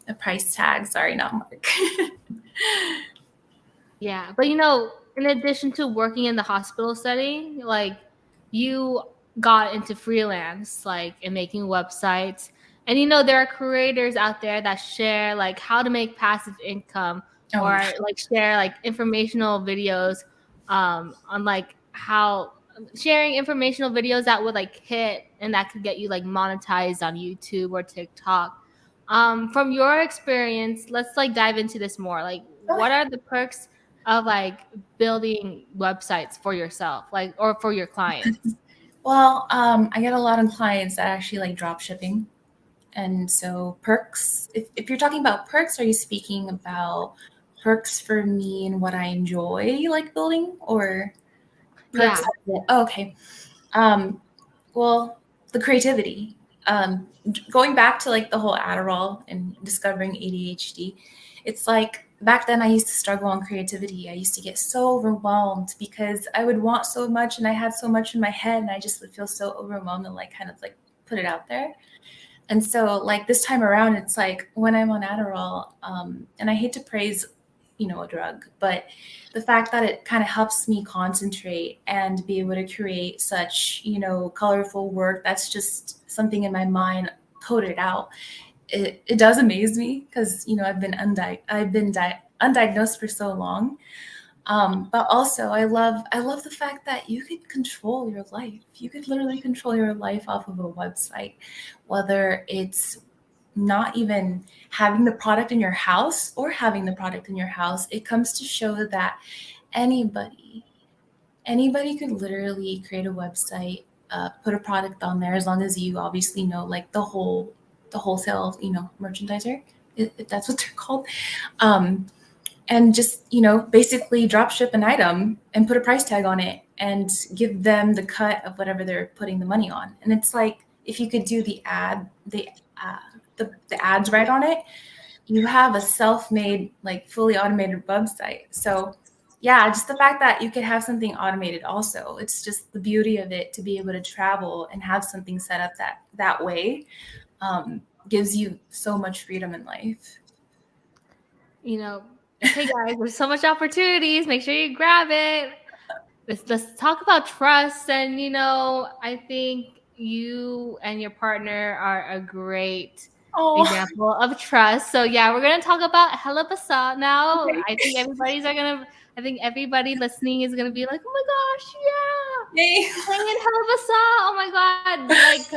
a price tag. Sorry, not mark. yeah. But in addition to working in the hospital setting, like you got into freelance, like and making websites. And there are creators out there that share like how to make passive income Oh, or yeah. like share like informational videos on like how sharing informational videos that would like hit and that could get you like monetized on YouTube or TikTok. From your experience, let's like dive into this more. Like what are the perks of like building websites for yourself, like or for your clients? Well, I get a lot of clients that actually like drop shipping. And so perks, if you're talking about perks, are you speaking about perks for me and what I enjoy like building or perks? Yeah. Oh, okay. Um, well, the creativity. Going back to like the whole Adderall and discovering ADHD, it's like back then I used to struggle on creativity. I used to get so overwhelmed because I would want so much and I had so much in my head and I just would feel so overwhelmed and like kind of like put it out there. And so, like this time around, it's like when I'm on Adderall, and I hate to praise, a drug, but the fact that it kind of helps me concentrate and be able to create such, colorful work that's just something in my mind coded out. it does amaze me because, I've been undiagnosed for so long. But also I love the fact that you could control your life. You could literally control your life off of a website, whether it's not even having the product in your house or having the product in your house. It comes to show that anybody could literally create a website, put a product on there, as long as you obviously know like the wholesale, merchandiser, if that's what they're called. And just, basically drop ship an item and put a price tag on it and give them the cut of whatever they're putting the money on. And it's like, if you could do the ads right on it, you have a self-made, like fully automated website. So yeah, just the fact that you could have something automated also, it's just the beauty of it to be able to travel and have something set up that way, gives you so much freedom in life. Okay, guys, there's so much opportunities. Make sure you grab it. Let's talk about trust. And, I think you and your partner are a great example of trust. So, yeah, we're going to talk about Hella.Basa now. Okay. I think everybody listening is going to be like, oh my gosh, yeah. Yay. Playing Hella.Basa. Oh my God. Like,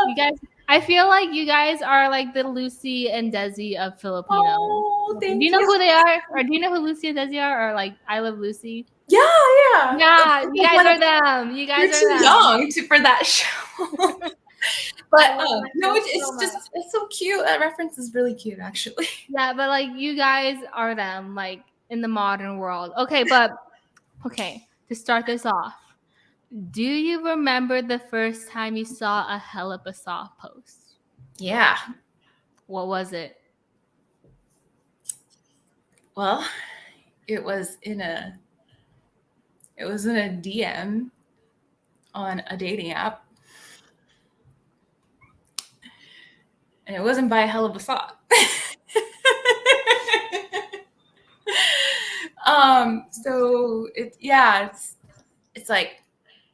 you guys, I feel like you guys are like the Lucy and Desi of Filipino. Oh, thank do you know who they are? Or do you know who Lucy and Desi are? Or like I Love Lucy? Yeah. Yeah, you guys are them. You guys You're are too them. young for that show. But no, it's so cute. That reference is really cute, actually. Yeah, but like you guys are them, like in the modern world. Okay, to start this off, do you remember the first time you saw a Hella.Basa post? Yeah. What was it? Well, it was in a DM on a dating app. And it wasn't by Hella.Basa. So it's like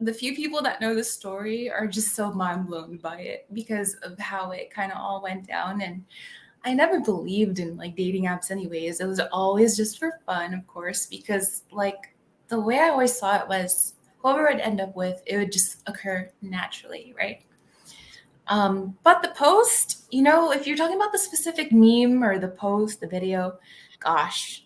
the few people that know the story are just so mind blown by it because of how it kind of all went down. And I never believed in like dating apps anyways. It was always just for fun, of course, because like the way I always saw it was whoever I'd end up with, it would just occur naturally, right? But the post, if you're talking about the specific meme or the post, the video, gosh,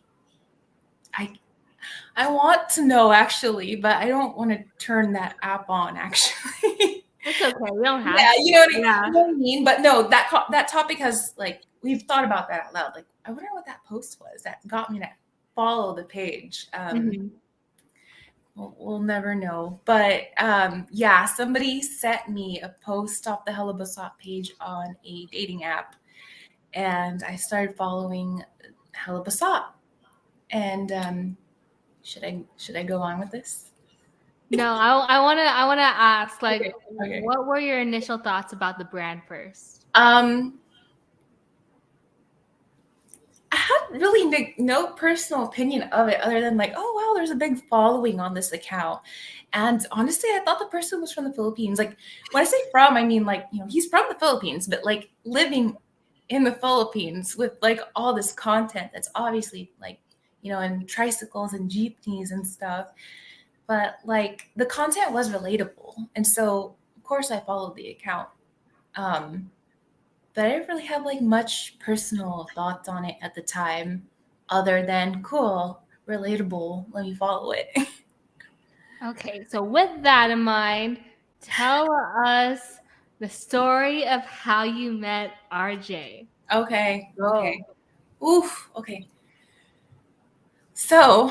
I want to know actually, but I don't want to turn that app on actually. It's okay. We don't have. Yeah, to. you know what I mean. But no, that topic has like we've thought about that out loud. Like, I wonder what that post was that got me to follow the page. We'll never know. But yeah, somebody sent me a post off the Hella.Basa page on a dating app, and I started following Hella.Basa. And should I go on with this? No, I wanna ask, like, Okay. what were your initial thoughts about the brand first? I had really no personal opinion of it other than like, oh wow, there's a big following on this account. And honestly, I thought the person was from the Philippines. Like, when I say from, I mean like, he's from the Philippines, but like living in the Philippines with like all this content that's obviously like, and tricycles and jeepneys and stuff. But like the content was relatable. And so of course I followed the account. But I didn't really have like much personal thoughts on it at the time, other than cool, relatable, let me follow it. Okay, so with that in mind, tell us the story of how you met RJ. Okay. Go. Oof. Okay. So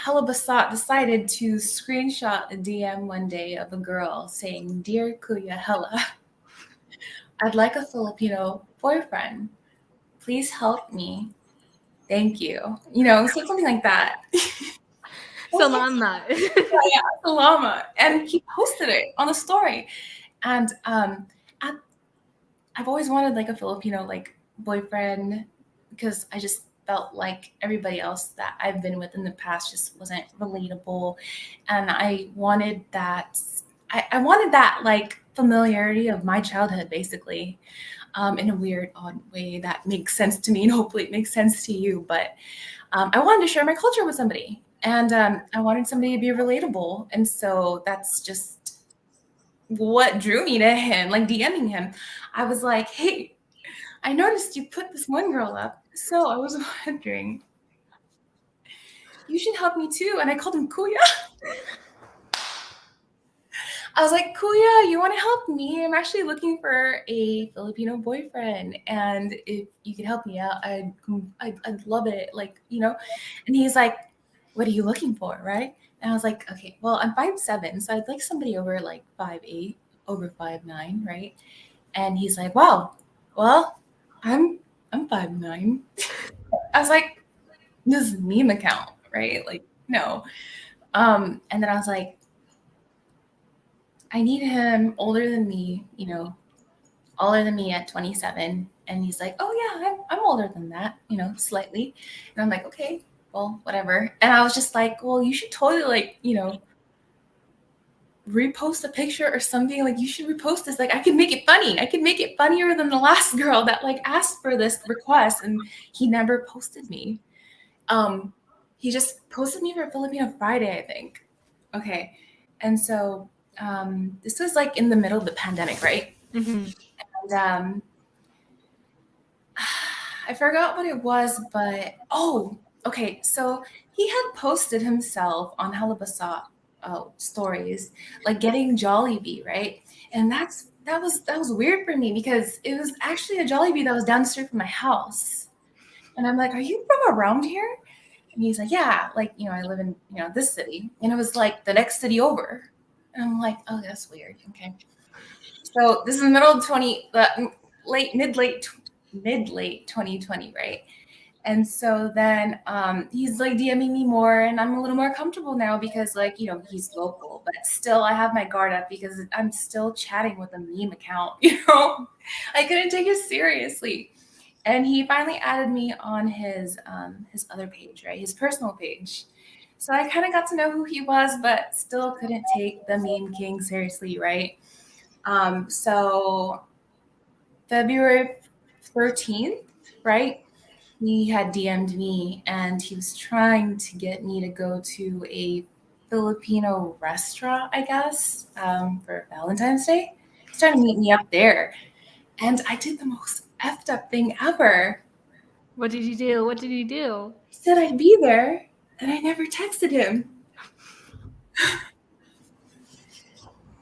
Hella.Basa decided to screenshot a DM one day of a girl saying, "Dear Kuya Hella, I'd like a Filipino boyfriend. Please help me. Thank you." So something like that. Salamat. Yeah, llama. And he posted it on the story. And I've always wanted like a Filipino like boyfriend because I just felt like everybody else that I've been with in the past just wasn't relatable. And I wanted that like familiarity of my childhood, basically. in a weird, odd way that makes sense to me, and hopefully it makes sense to you. But I wanted to share my culture with somebody, and I wanted somebody to be relatable. And so that's just what drew me to him, like DMing him. I was like, hey, I noticed you put this one girl up, so I was wondering, you should help me too. And I called him Kuya. I was like, Kuya, you want to help me? I'm actually looking for a Filipino boyfriend, and if you could help me out, I'd love it. Like, you know. And he's like, what are you looking for, right? And I was like, okay, well, I'm 5'7", so I'd like somebody over like 5'8", over 5'9", right? And he's like, wow, well, I'm 5'9". I was like, this is meme account, right? Like, no. And then I was like, I need him older than me, you know, older than me at 27. And he's like, oh yeah, I'm older than that, you know, slightly. And I'm like, okay, well, whatever. And I was just like, well, you should totally like, you know, repost a picture or something. Like, you should repost this. Like, I can make it funny. I can make it funnier than the last girl that like asked for this request, and he never posted me. He just posted me for Filipino Friday, I think. Okay. And so this was like in the middle of the pandemic, right? Mm-hmm. And I forgot what it was, but okay. So he had posted himself on Hella.Basa stories, like getting Jollibee, right? And that was weird for me because it was actually a Jollibee that was down the street from my house. And I'm like, are you from around here? And he's like, yeah, like, you know, I live in, you know, this city. And it was like the next city over. And I'm like, oh, that's weird. Okay. So this is the middle of mid late 2020, right? And so then he's like DMing me more, and I'm a little more comfortable now because, like, you know, he's local, but still I have my guard up because I'm still chatting with a meme account, you know? I couldn't take it seriously. And he finally added me on his other page, right? His personal page. So I kind of got to know who he was, but still couldn't take the meme king seriously, right? So February 13th, right? He had DM'd me and he was trying to get me to go to a Filipino restaurant, I guess, for Valentine's Day. He's trying to meet me up there. And I did the most effed up thing ever. What did you do? What did you do? He said I'd be there, and I never texted him.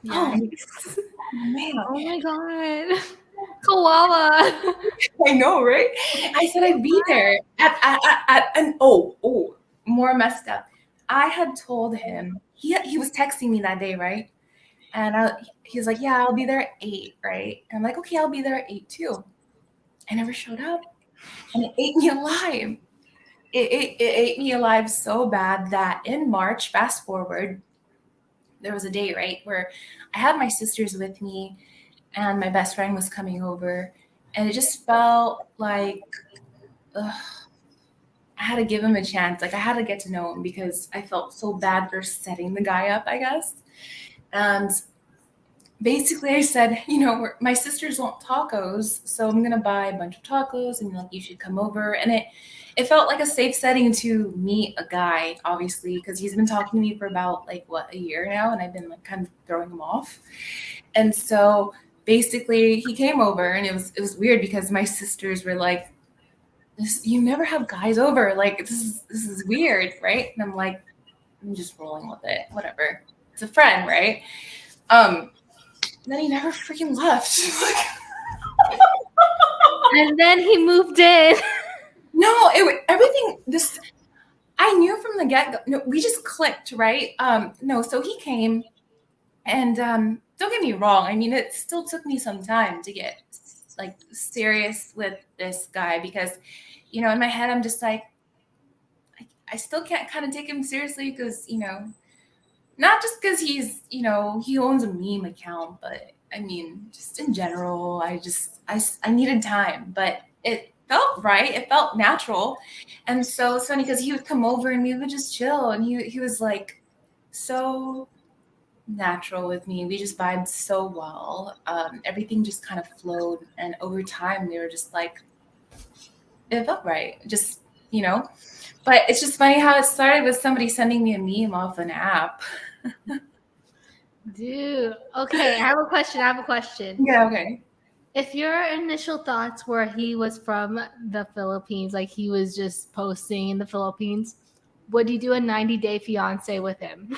Yeah. Oh, man. Oh my god. Kawawa. I know, right? I said I'd be there and more messed up. I had told him he was texting me that day, right? And he was like, "Yeah, I'll be there at 8, right?" And I'm like, "Okay, I'll be there at 8 too." I never showed up, and it ate me alive. It ate me alive so bad that in March, fast forward, there was a day, right, where I had my sisters with me, and my best friend was coming over, and it just felt like I had to give him a chance. Like, I had to get to know him because I felt so bad for setting the guy up, I guess. And basically I said, you know, my sisters want tacos, so I'm going to buy a bunch of tacos, and like, you should come over. And it felt like a safe setting to meet a guy, obviously, because he's been talking to me for about like a year now, and I've been like kind of throwing him off. And so basically he came over, and it was weird because my sisters were like, you never have guys over, like this is weird, right? And I'm like, I'm just rolling with it, whatever, it's a friend, right? And then he never freaking left. And then he moved in. No, everything this I knew from the get-go. No, we just clicked, right? No, so he came, and don't get me wrong, I mean, it still took me some time to get like serious with this guy because, you know, in my head I'm just like, I still can't kind of take him seriously because, you know, not just because he's, you know, he owns a meme account, but I mean, just in general, I needed time, but it felt right. It felt natural. And so it's funny because he would come over and we would just chill, and he was like so natural with me. We just vibed so well. Everything just kind of flowed, and over time, we were just like, it felt right. Just, you know. But it's just funny how it started with somebody sending me a meme off an app. Dude, okay, I have a question. Yeah, okay. If your initial thoughts were he was from the Philippines, like he was just posting in the Philippines, would you do a 90-day fiance with him?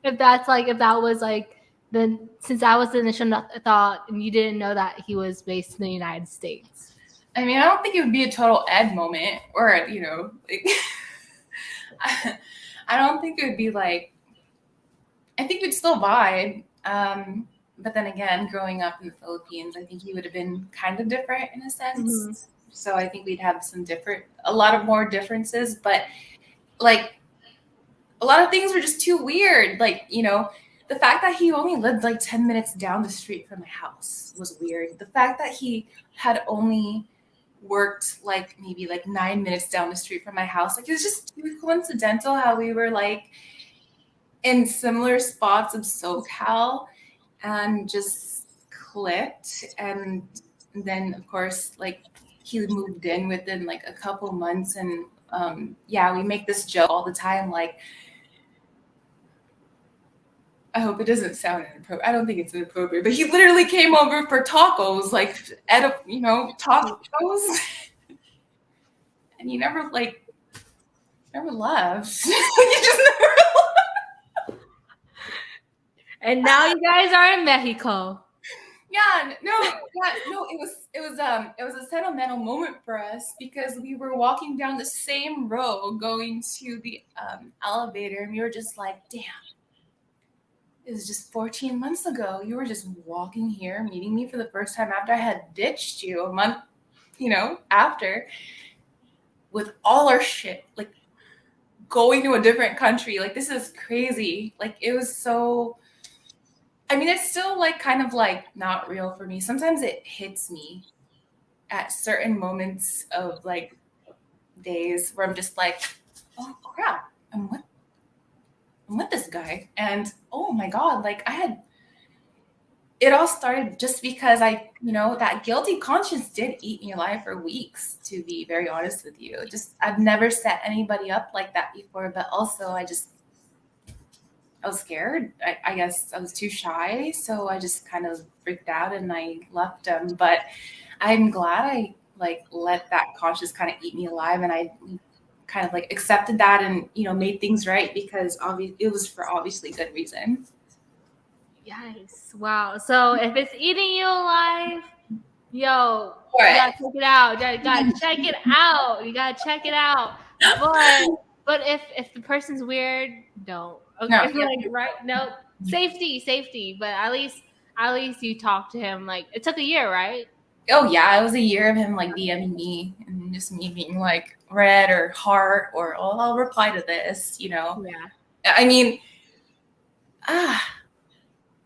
If that was like, then since that was the initial thought and you didn't know that he was based in the United States. I mean, I don't think it would be a total Ed moment, or, you know, like, I don't think it would be like, I think we'd still vibe. But then again, growing up in the Philippines, I think he would have been kind of different in a sense. Mm-hmm. So I think we'd have a lot of more differences, but like a lot of things were just too weird. Like, you know, the fact that he only lived like 10 minutes down the street from my house was weird. The fact that he had only worked like maybe like 9 minutes down the street from my house, like it was just too coincidental how we were like in similar spots of SoCal and just clicked. And then of course, like he moved in within like a couple months, and yeah, we make this joke all the time, like, I hope it doesn't sound inappropriate. I don't think it's inappropriate, but he literally came over for tacos, like, tacos. And he never left. He just never left. And now you guys are in Mexico. It was a sentimental moment for us because we were walking down the same road going to the elevator, and we were just like, damn. It was just 14 months ago. You were just walking here, meeting me for the first time after I had ditched you a month, after, with all our shit, like going to a different country. Like, this is crazy. Like, it was so, I mean, it's still like kind of like not real for me. Sometimes it hits me at certain moments of like days where I'm just like, oh crap, I'm with this guy. And oh my God, like it all started just because that guilty conscience did eat me alive for weeks, to be very honest with you. Just, I've never set anybody up like that before, but also I was scared. I guess I was too shy. So I just kind of freaked out and I left him. But I'm glad I let that conscience kind of eat me alive, and I kind of accepted that and made things right, because it was for obviously good reason. Yes. Wow. So if it's eating you alive, yo, you gotta check it out. You gotta check it out. You gotta check it out. But if the person's weird, don't. Okay. No. Right? No. Safety. But at least you talked to him. Like, it took a year, right? Oh yeah, it was a year of him DMing me and just me being like red or heart or, oh, I'll reply to this, Yeah. I mean, I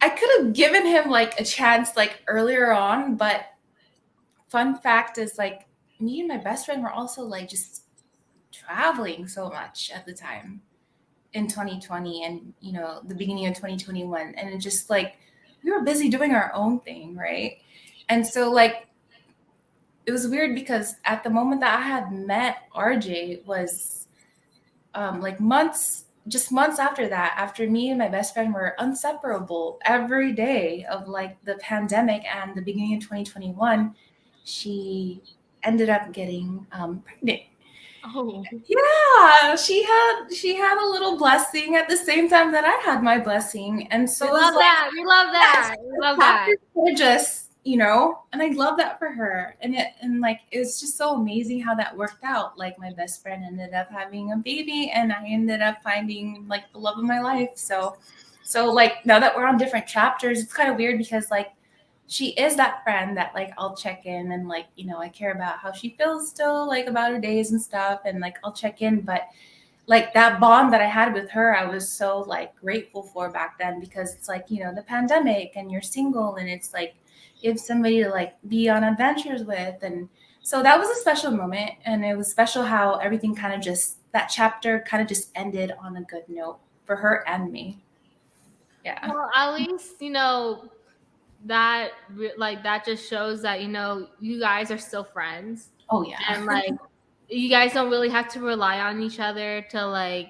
could have given him a chance earlier on, but fun fact is me and my best friend were also just traveling so much at the time in 2020 and the beginning of 2021, and it just we were busy doing our own thing, right? And so it was weird because at the moment that I had met RJ was months after that, after me and my best friend were inseparable every day of the pandemic and the beginning of 2021, she ended up getting pregnant. Oh. Yeah, she had a little blessing at the same time that I had my blessing. And so we love that. We love that. We love that. Just, and I love that for her. And it was just so amazing how that worked out. My best friend ended up having a baby, and I ended up finding the love of my life. So now that we're on different chapters, it's kind of weird because she is that friend that I'll check in and I care about how she feels still about her days and stuff, and I'll check in. But that bond that I had with her, I was so grateful for back then, because it's the pandemic and you're single, and it's you have somebody to be on adventures with. And so that was a special moment, and it was special how everything kind of that chapter kind of just ended on a good note for her and me. Yeah. Well, at least, that that just shows that, you guys are still friends. Oh yeah. And like you guys don't really have to rely on each other to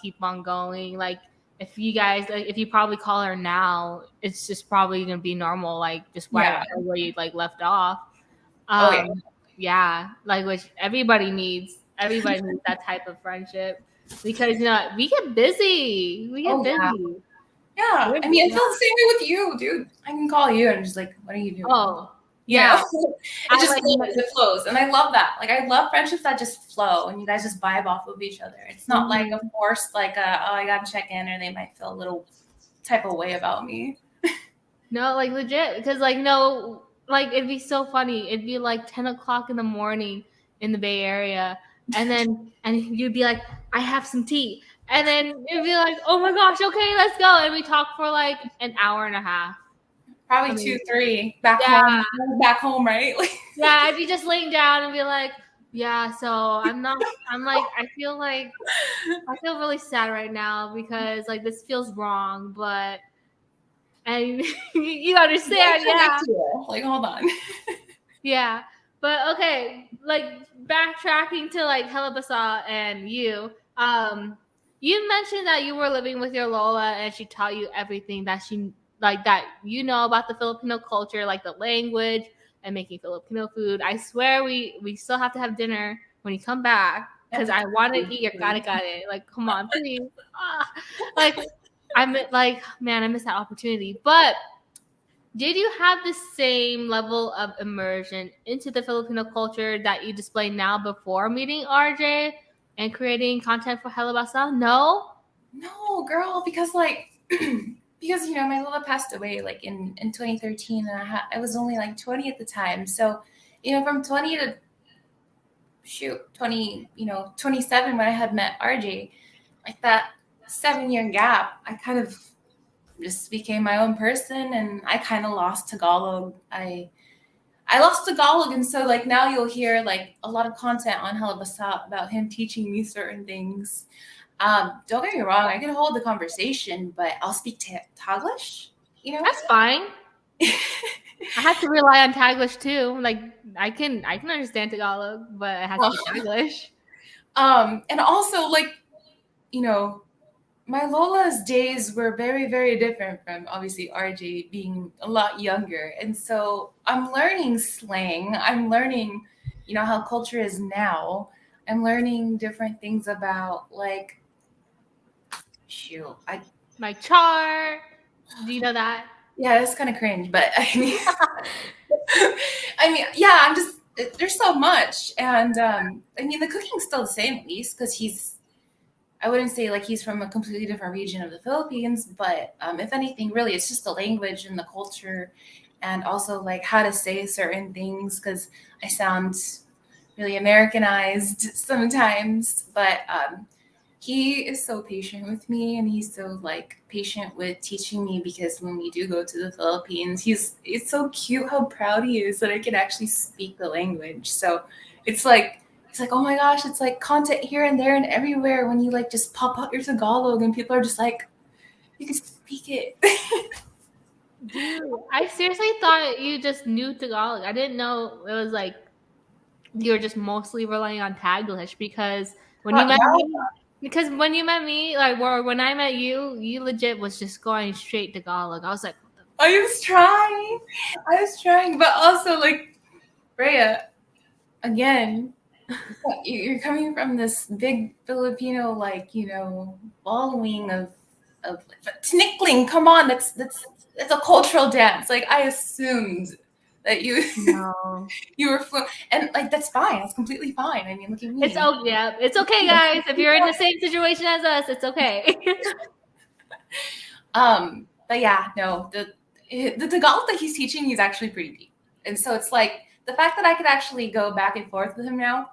keep on going. Like if you probably call her now, it's just probably gonna be normal, like just Yeah. right where you like left off. Oh yeah. Yeah, like which everybody needs. Everybody needs that type of friendship because we get busy. We get Oh yeah. busy. Yeah. I mean, I feel the same way with you, dude. I can call you and just like, what are you doing? Oh, You yeah. know, it just flows. It flows, and I love that. Like, I love friendships that just flow, and you guys just vibe off of each other. It's not like a forced, like, oh, I gotta check in, or they might feel a little type of way about me. No, like legit, because like no, like it'd be so funny. It'd be like 10 o'clock in the morning in the Bay Area, and you'd be like, I have some tea, and then you'd be like, oh my gosh, okay, let's go, and we talk for like an hour and a half. Probably 2, 3 back Yeah. home. Back home, right? Yeah, I'd be just laying down and be like, yeah. So I feel really sad right now because like this feels wrong, but and you understand, yeah. Like, hold on. Yeah. But okay, like backtracking to like Hella.Basa and you, you mentioned that you were living with your Lola and she taught you everything that you know about the Filipino culture, like the language and making Filipino food. I swear we still have to have dinner when you come back because I want to eat your kare. Like, come on, please. Like, man, I missed that opportunity. But did you have the same level of immersion into the Filipino culture that you display now before meeting RJ and creating content for Hella.Basa? No, girl, because like because my Lola passed away like in 2013, and I was only like 20 at the time. So from 20 to 20, 27 when I had met RJ, like that 7-year gap, I kind of just became my own person, and I kind of lost Tagalog. I lost Tagalog, and so like now you'll hear like a lot of content on Hella.Basa about him teaching me certain things. Don't get me wrong, I can hold the conversation, but I'll speak Taglish. That's fine. I have to rely on Taglish too. Like I can understand Tagalog, but I have to speak Taglish. And also like my Lola's days were very, very different from obviously RJ being a lot younger. And so I'm learning slang. I'm learning, how culture is now. I'm learning different things about like, my char. Do you know that? Yeah, that's kind of cringe, but yeah, I'm just, there's so much. And the cooking's still the same at least because I wouldn't say like he's from a completely different region of the Philippines, but if anything, really, it's just the language and the culture, and also like how to say certain things because I sound really Americanized sometimes. But he is so patient with me, and he's so like patient with teaching me because when we do go to the Philippines, it's so cute how proud he is that I can actually speak the language. So it's like, oh my gosh, it's like content here and there and everywhere when you like just pop out your Tagalog and people are just like, you can speak it. Dude, I seriously thought you just knew Tagalog. I didn't know it was like you were just mostly relying on Taglish because when you met me, like when I met you, you legit was just going straight Tagalog. I was like, what the I was trying, but also like Reya, again, you're coming from this big Filipino, like, following of tinikling. Come on, that's a cultural dance. Like I assumed that you you were fluent, and like that's fine. That's completely fine. I mean, look at me. It's okay, guys. If you're in the same situation as us, it's okay. But yeah, no, the Tagalog that he's teaching is actually pretty deep, and so it's like the fact that I could actually go back and forth with him now.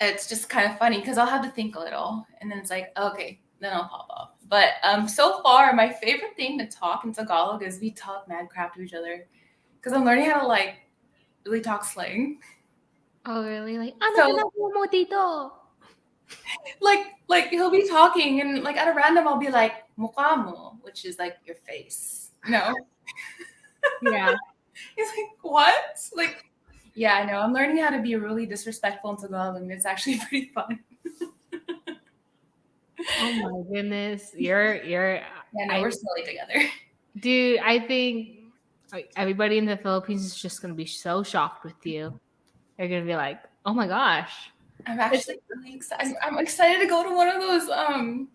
It's just kind of funny because I'll have to think a little, and then it's like, okay, then I'll pop up. But so far, my favorite thing to talk in Tagalog is we talk mad crap to each other because I'm learning how to like really talk slang. Oh, really? Like, ano ginagawa mo dito? Like he'll be talking and like at a random I'll be like mukha mo, which is like your face. No. Yeah. He's like, what? Like, yeah, I know. I'm learning how to be really disrespectful in Tagalog, and it's actually pretty fun. Oh my goodness. You're Yeah, no, I we're silly together. dude, I think everybody in the Philippines is just gonna be so shocked with you. They're gonna be like, "Oh my gosh!" I'm It's actually really excited. I'm excited to go to one of those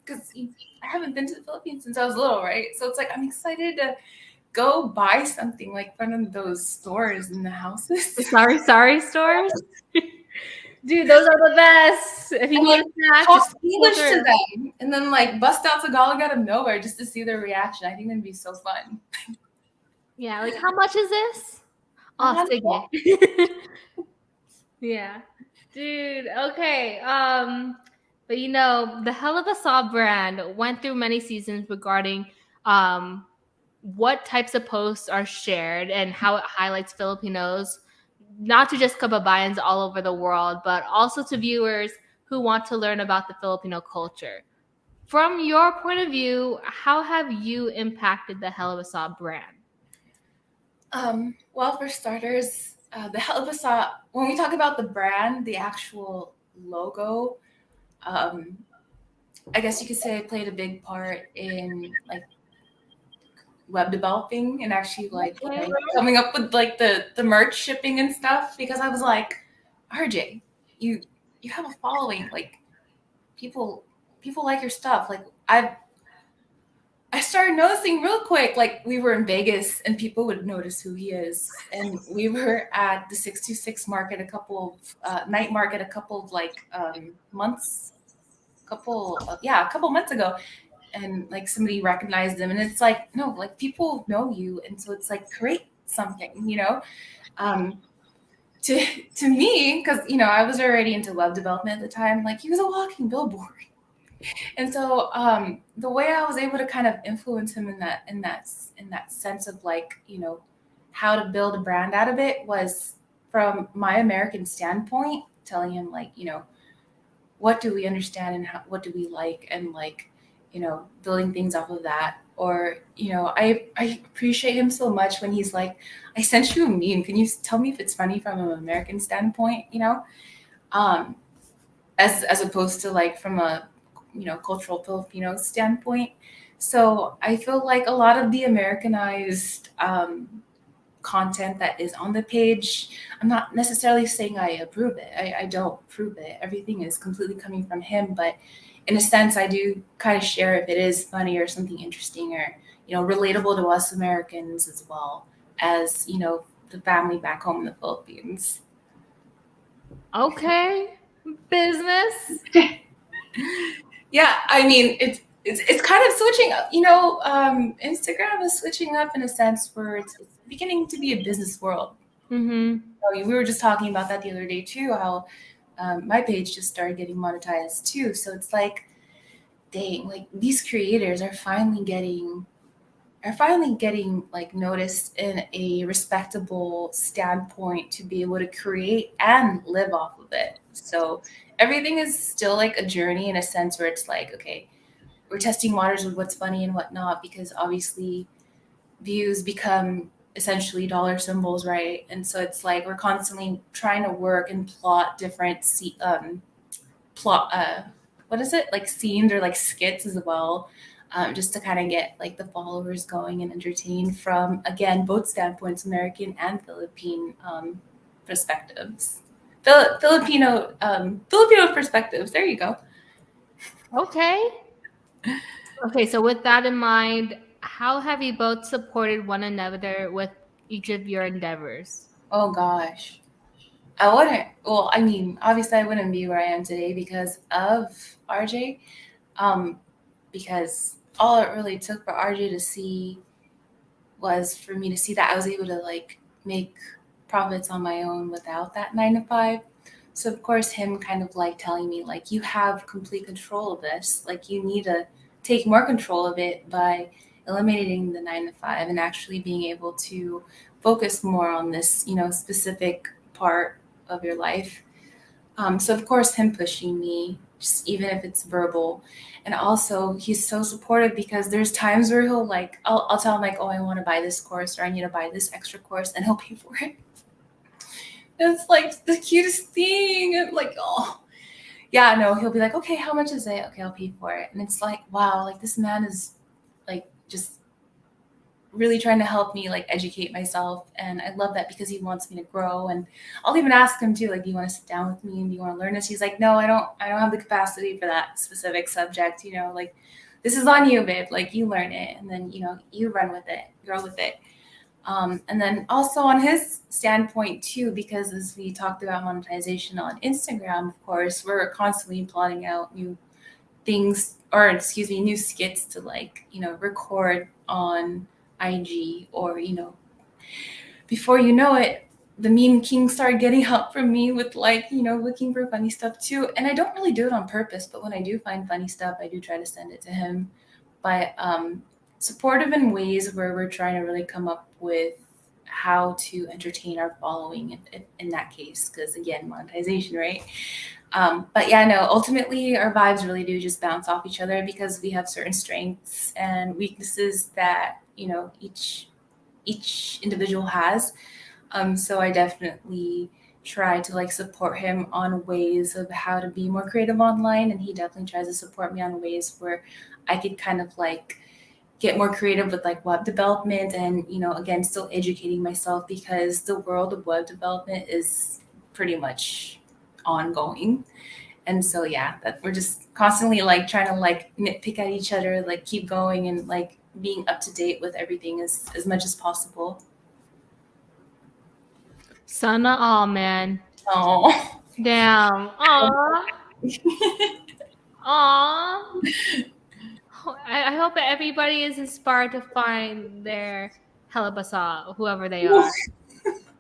because I haven't been to the Philippines since I was little, right? So it's like I'm excited to go buy something like one of those stores in the houses. sorry stores, dude. Those are the best. If you And need like a snack, talk just go English to through. them and then like bust out Tagalog out of nowhere just to see their reaction. I think that'd be so fun. Yeah, like how much is this? Oh, sige. Yeah. Dude, okay. But you know, the Hella.Basa brand went through many seasons regarding what types of posts are shared and how it highlights Filipinos, not to just kababayans all over the world, but also to viewers who want to learn about the Filipino culture. From your point of view, how have you impacted the Hella.Basa brand? Well, for starters, the Hella.Basa, when we talk about the brand, the actual logo, um, I guess you could say it played a big part in like web developing and actually like Okay. coming up with like the merch shipping and stuff because I was like, RJ, you have a following, like people like your stuff. Like I started noticing real quick, like we were in Vegas and people would notice who he is. And we were at the 626 market, night market, a couple of like months, a couple months ago. And like somebody recognized them. And it's like, no, like people know you. And so it's like, create something, you know? Um, to me, because, you know, I was already into web development at the time, like he was a walking billboard. And so the way I was able to kind of influence him in that sense of like, you know, how to build a brand out of it was from my American standpoint, telling him like, you know, what do we understand and what do we like, and like, you know, building things off of that. Or, you know, I appreciate him so much when he's like, I sent you a meme, can you tell me if it's funny from an American standpoint, you know? um as opposed to like from a, you know, cultural Filipino standpoint. So I feel like a lot of the Americanized content that is on the page, I'm not necessarily saying I approve it. I don't approve it. Everything is completely coming from him, but in a sense, I do kind of share if it is funny or something interesting or, you know, relatable to us Americans as well as, you know, the family back home in the Philippines. Okay. Business. Yeah, I mean it's kind of switching up. You know, Instagram is switching up in a sense where it's beginning to be a business world. Mm-hmm. I mean, we were just talking about that the other day too. How my page just started getting monetized too. So it's like, dang, like these creators are finally getting like noticed in a respectable standpoint to be able to create and live off of it. So everything is still like a journey in a sense where it's like, okay, we're testing waters with what's funny and whatnot because obviously views become essentially dollar symbols, right? And so it's like we're constantly trying to work and plot different plot what is it, like scenes or like skits as well, just to kind of get like the followers going and entertained from, again, both standpoints, American and Philippine perspectives. Filipino perspectives, there you go. Okay. Okay, so with that in mind, how have you both supported one another with each of your endeavors? Oh gosh, I wouldn't. Well, I mean, obviously, I wouldn't be where I am today because of RJ. Um, because all it really took for RJ to see was for me to see that I was able to like make profits on my own without that 9 to 5. So of course, him kind of like telling me like, you have complete control of this. Like you need to take more control of it by eliminating the 9 to 5 and actually being able to focus more on this, you know, specific part of your life. So of course, him pushing me. just even if it's verbal. And also he's so supportive because there's times where he'll like I'll tell him like, oh, I want to buy this course or I need to buy this extra course, and he'll pay for it. It's like the cutest thing. I'm like, oh yeah, no, he'll be like, okay, how much is it? Okay, I'll pay for it. And it's like, wow, like this man is like just really trying to help me like educate myself, and I love that because he wants me to grow. And I'll even ask him too, like, do you want to sit down with me and do you want to learn this? He's like, no, I don't have the capacity for that specific subject, like this is on you, babe, like you learn it and then you run with it, grow with it. And then also on his standpoint too, because as we talked about monetization on Instagram, of course, we're constantly plotting out new things, or excuse me, new skits to like, record on IG, or, before you know it, the meme king started getting help from me with like, looking for funny stuff too. And I don't really do it on purpose, but when I do find funny stuff, I do try to send it to him. But supportive in ways where we're trying to really come up with how to entertain our following in that case, because again, monetization, right? But yeah, no, ultimately our vibes really do just bounce off each other because we have certain strengths and weaknesses that, each individual has. So I definitely try to like support him on ways of how to be more creative online, and he definitely tries to support me on ways where I could kind of like get more creative with like web development, and again, still educating myself because the world of web development is pretty much ongoing. And so yeah, that we're just constantly like trying to like nitpick at each other, like keep going and like being up to date with everything as much as possible. Sana, oh man. Oh. Damn. Aw. Aw. I hope that everybody is inspired to find their Hella.Basa, whoever they are.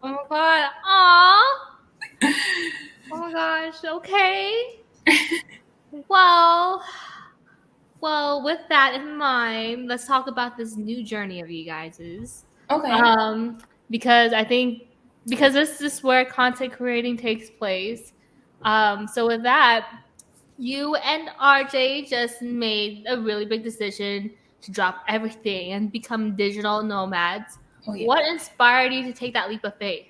Oh my god. Aw. Oh my gosh. Okay. Well, with that in mind, let's talk about this new journey of you guys's. Okay. Because I think because this is where content creating takes place. So with that, you and RJ just made a really big decision to drop everything and become digital nomads. Oh yeah. What inspired you to take that leap of faith?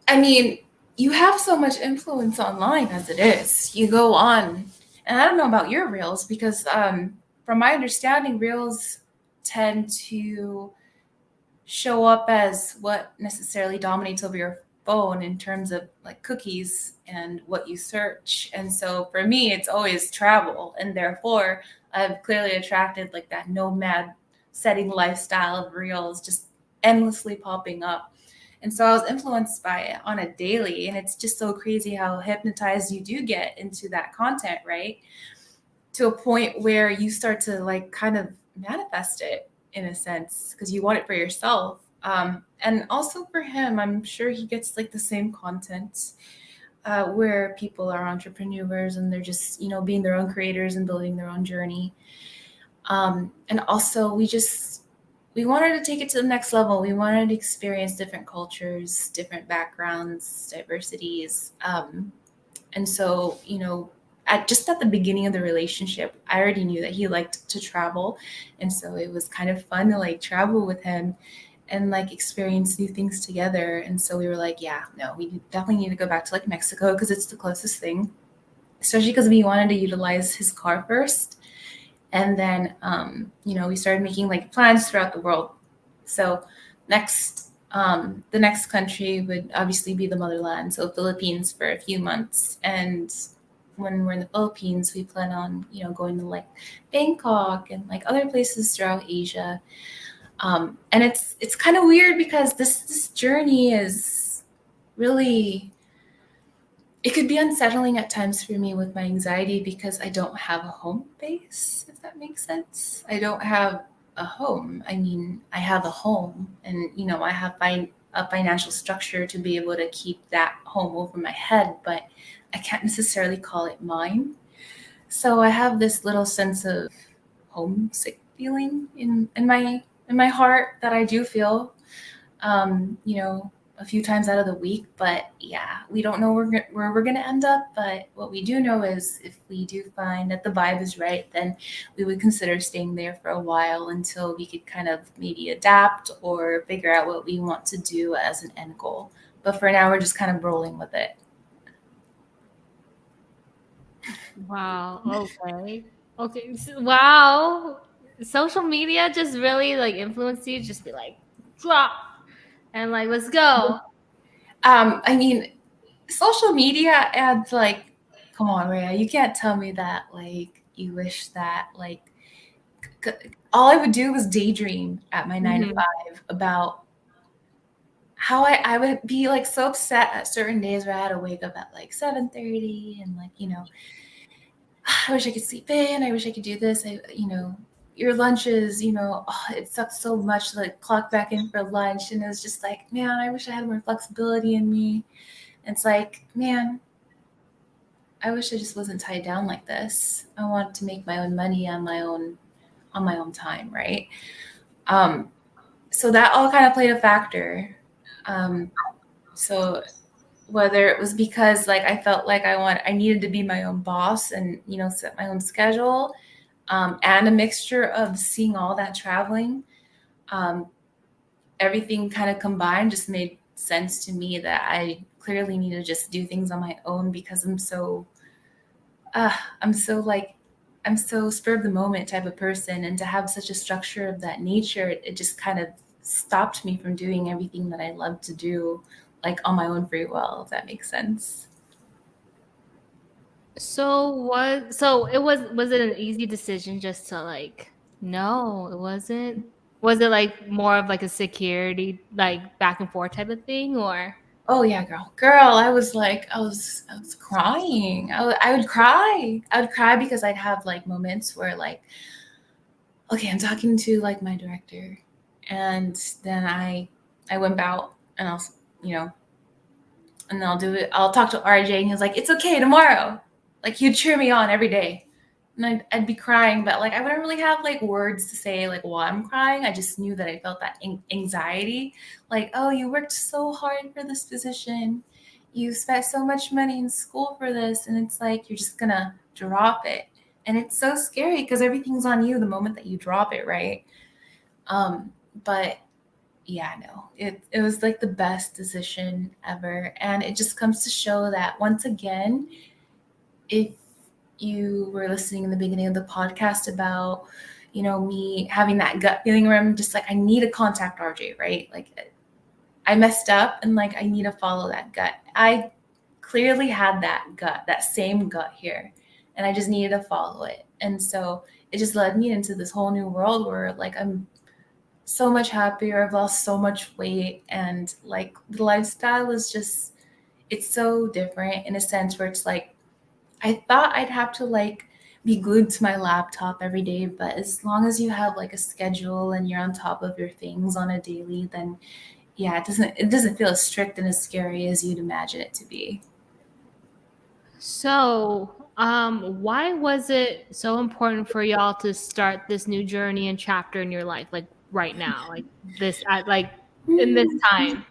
I mean, you have so much influence online as it is. You go on, and I don't know about your reels because, from my understanding, reels tend to show up as what necessarily dominates over your phone in terms of like cookies and what you search. And so for me, it's always travel, and therefore I've clearly attracted like that nomad setting lifestyle of reels just endlessly popping up. And so I was influenced by it on a daily. And it's just so crazy how hypnotized you do get into that content, right? To a point where you start to like kind of manifest it in a sense because you want it for yourself. And also for him, I'm sure he gets like the same content where people are entrepreneurs and they're just, being their own creators and building their own journey. And also we wanted to take it to the next level. We wanted to experience different cultures, different backgrounds, diversities. And so, at the beginning of the relationship, I already knew that he liked to travel. And so it was kind of fun to like travel with him and like experience new things together. And so we were like, yeah, no, we definitely need to go back to like Mexico because it's the closest thing, especially because we wanted to utilize his car first. And then, we started making like plans throughout the world. So the next country would obviously be the motherland. So Philippines for a few months. And when we're in the Philippines, we plan on, going to like Bangkok and like other places throughout Asia. And it's kind of weird because this journey is really, it could be unsettling at times for me with my anxiety because I don't have a home base, if that makes sense. I don't have a home. I mean, I have a home and, I have a financial structure to be able to keep that home over my head, but I can't necessarily call it mine. So I have this little sense of homesick feeling in my heart that I do feel. Um, you know, a few times out of the week. But yeah, we don't know where we're going to end up. But what we do know is if we do find that the vibe is right, then we would consider staying there for a while until we could kind of maybe adapt or figure out what we want to do as an end goal. But for now, we're just kind of rolling with it. Wow. Okay. Okay. Wow. Social media just really like influenced you. Just be like, drop and like, let's go. I mean, social media and like, come on, Reya, you can't tell me that like you wish that like all I would do was daydream at my 9 to 5 about how I would be like so upset at certain days where I had to wake up at like 7:30 and like, I wish I could sleep in. I wish I could do this. Your lunches, it sucks so much to like clock back in for lunch. And it was just like, man, I wish I had more flexibility in me. And it's like, man, I wish I just wasn't tied down like this. I want to make my own money on my own time, right? So that all kind of played a factor. So whether it was because like I felt like I needed to be my own boss and set my own schedule, and a mixture of seeing all that traveling, um, everything kind of combined just made sense to me that I clearly need to just do things on my own because uh, I'm so like I'm so spur of the moment type of person, and to have such a structure of that nature, it just kind of stopped me from doing everything that I love to do, like on my own free will, if that makes sense. So was it an easy decision just to like no, it wasn't? Was it like more of like a security like back and forth type of thing or Oh yeah, girl. I was crying. I would cry. I would cry because I'd have like moments where like, okay, I'm talking to like my director, and then I wimp out and you know, and I'll do it. I'll talk to RJ, and he's like, "It's okay tomorrow." Like he'd cheer me on every day, and I'd be crying, but like I wouldn't really have like words to say like why I'm crying. I just knew that I felt that anxiety, like, oh, you worked so hard for this position, you spent so much money in school for this, and it's like you're just gonna drop it, and it's so scary because everything's on you the moment that you drop it, right? But yeah, no, it was like the best decision ever. And it just comes to show that once again, if you were listening in the beginning of the podcast about, me having that gut feeling where I'm just like, I need to contact RJ, right? Like I messed up and like I need to follow that gut. I clearly had that same gut here. And I just needed to follow it. And so it just led me into this whole new world where like I'm so much happier. I've lost so much weight, and like the lifestyle is just, it's so different in a sense where it's like I thought I'd have to like be glued to my laptop every day, but as long as you have like a schedule and you're on top of your things on a daily, then yeah, it doesn't feel as strict and as scary as you'd imagine it to be. so why was it so important for y'all to start this new journey and chapter in your life like right now? Like this at like in this time?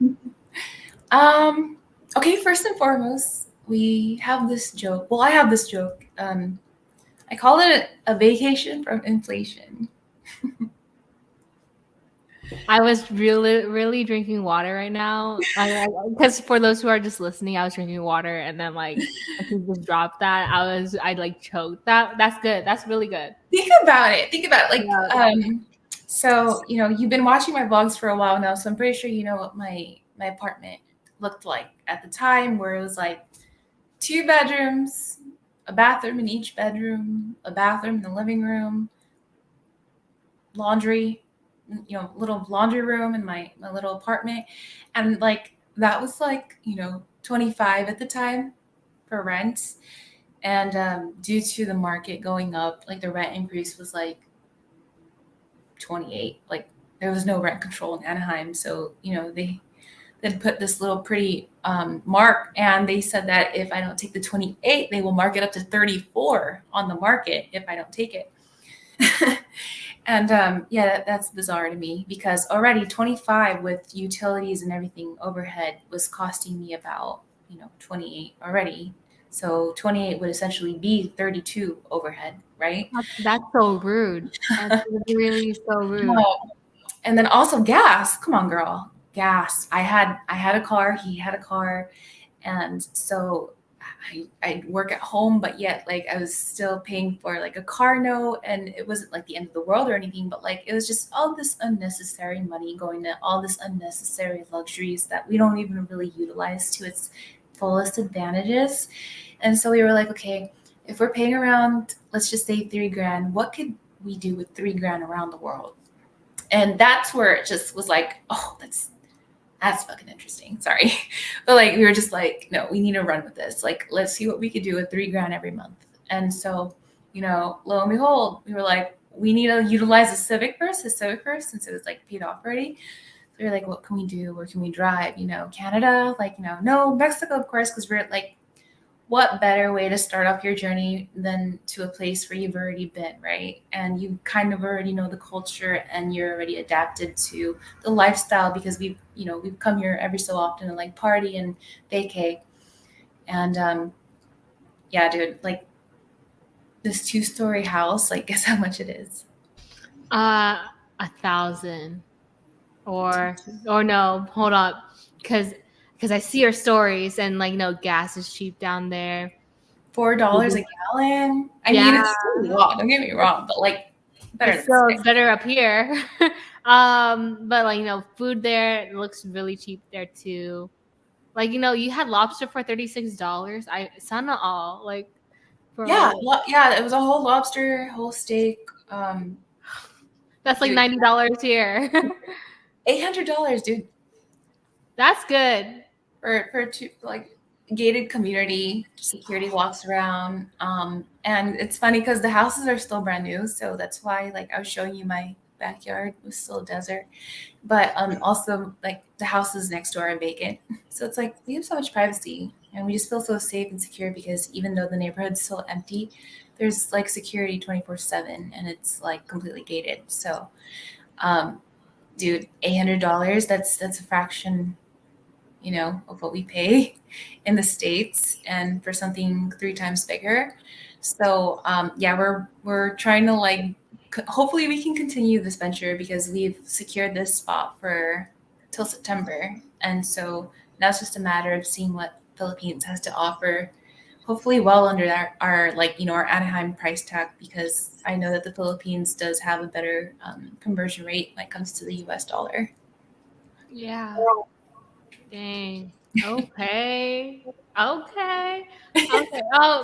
Um, okay, first and foremost, we have this joke. Well, I have this joke. I call it a vacation from inflation. I was really drinking water right now. Because for those who are just listening, I was drinking water and then like I think just dropped that. I like choked. That's good. That's really good. Think about it. Think about it. Like, Yeah. so you've been watching my vlogs for a while now, so I'm pretty sure you know what my apartment looked like at the time, where it was like 2 bedrooms, a bathroom in each bedroom, a bathroom in the living room, laundry, little laundry room in my little apartment, and like that was like 25 at the time for rent. And due to the market going up, like the rent increase was like 28. Like there was no rent control in Anaheim, so they put this little pretty mark, and they said that if I don't take the 28, they will mark it up to 34 on the market if I don't take it. And that's bizarre to me because already 25 with utilities and everything overhead was costing me about, 28 already. So 28 would essentially be 32 overhead, right? That's so rude. That's really so rude. And then also gas. Come on, girl. Gas. I had a car, he had a car, and so I work at home, but yet like I was still paying for like a car note, and it wasn't like the end of the world or anything, but like it was just all this unnecessary money going to all this unnecessary luxuries that we don't even really utilize to its fullest advantages. And so we were like, okay, if we're paying around, let's just say 3 grand, what could we do with 3 grand around the world? And that's where it just was like, oh, that's fucking interesting. Sorry. But like we were just like, no, we need to run with this. Like, let's see what we could do with 3 grand every month. And so, lo and behold, we were like, we need to utilize the Civic first, since it was like paid off already. So we were like, what can we do? Where can we drive? Canada, like, no, Mexico, of course, because we're like, what better way to start off your journey than to a place where you've already been, right? And you kind of already know the culture and you're already adapted to the lifestyle because we've come here every so often to like party and vacay. And yeah, dude, like this 2-story house, like guess how much it is? 1,000 or no, hold up, because I see your stories and like gas is cheap down there. $4 a gallon. I mean, Yeah, it's still a lot. Don't get me wrong, but like better it's than still six. better up here. But like food there looks really cheap there too. Like you had lobster for $36. I sana all like, Yeah, bro. yeah, it was a whole lobster, whole steak. That's like Dude, $90 here. $800, dude. That's good. For two, like gated community, security walks around, and it's funny because the houses are still brand new, so that's why like I was showing you my backyard was still a desert, but also like the houses next door are vacant, so it's like we have so much privacy and we just feel so safe and secure because even though the neighborhood's still empty, there's like security 24/7 and it's like completely gated. So um dude, $800, that's a fraction, of what we pay in the States and for something 3 times bigger. So yeah, we're trying to like hopefully we can continue this venture because we've secured this spot for till September. And so now it's just a matter of seeing what Philippines has to offer. Hopefully well under our like, our Anaheim price tag, because I know that the Philippines does have a better conversion rate when it comes to the US dollar. Yeah. Dang. Okay. Okay. Okay. Oh,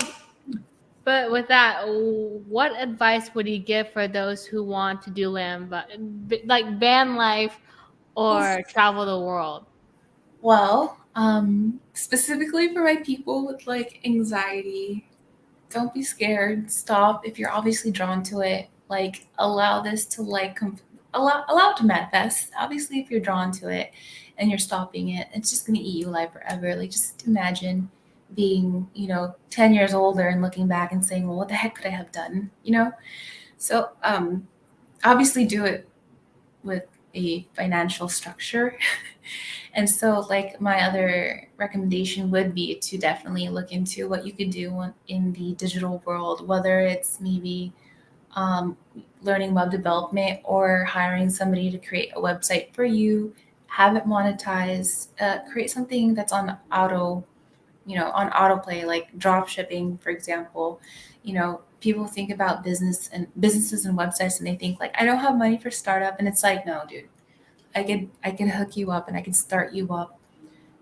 but with that, what advice would you give for those who want to do like van life or travel the world? Well, specifically for my people with like anxiety, don't be scared. Stop if you're obviously drawn to it. Like allow this to like allow it to manifest. Obviously, if you're drawn to it and you're stopping it, it's just gonna eat you alive forever. Like just imagine being 10 years older and looking back and saying, well, what the heck could I have done? So obviously do it with a financial structure. And so, like, my other recommendation would be to definitely look into what you could do in the digital world, whether it's maybe um, learning web development or hiring somebody to create a website for you, have it monetize, create something that's on autoplay, like drop shipping, for example. People think about businesses and websites and they think like, I don't have money for startup. And it's like, no, dude, I could hook you up and I could start you up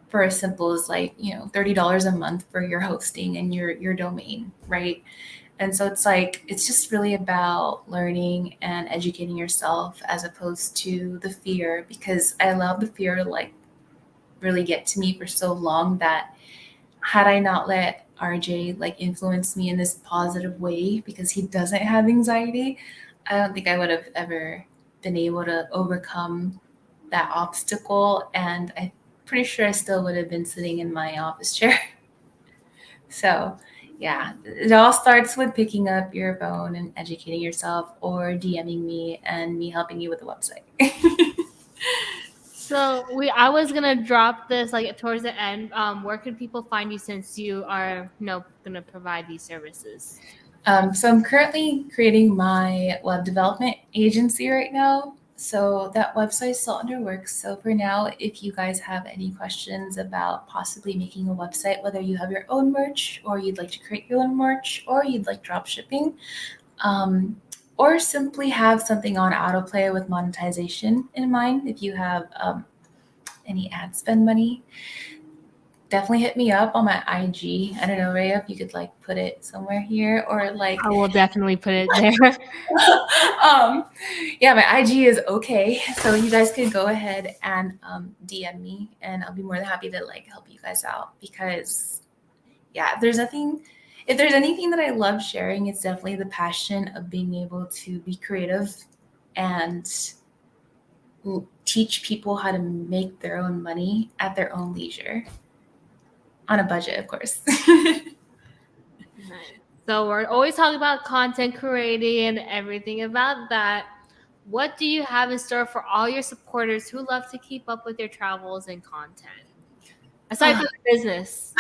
for as simple as like, $30 a month for your hosting and your domain, right? And so it's like it's just really about learning and educating yourself as opposed to the fear, because I allowed the fear to like really get to me for so long that had I not let RJ like influence me in this positive way because he doesn't have anxiety, I don't think I would have ever been able to overcome that obstacle. And I'm pretty sure I still would have been sitting in my office chair. So yeah, it all starts with picking up your phone and educating yourself, or DMing me and me helping you with the website. So I was gonna drop this like towards the end. Where can people find you since you are gonna provide these services? So I'm currently creating my web development agency right now. So that website's still under work. So for now, if you guys have any questions about possibly making a website, whether you have your own merch or you'd like to create your own merch or you'd like drop shipping, or simply have something on autoplay with monetization in mind, if you have any ad spend money, definitely hit me up on my IG. I don't know, Reya, if you could like put it somewhere here or like I will definitely put it there. yeah, my IG is okay. So you guys could go ahead and DM me and I'll be more than happy to like help you guys out because yeah, if there's anything that I love sharing, it's definitely the passion of being able to be creative and teach people how to make their own money at their own leisure. On a budget, of course. Nice. So we're always talking about content creating and everything about that. What do you have in store for all your supporters who love to keep up with your travels and content? Aside from the business,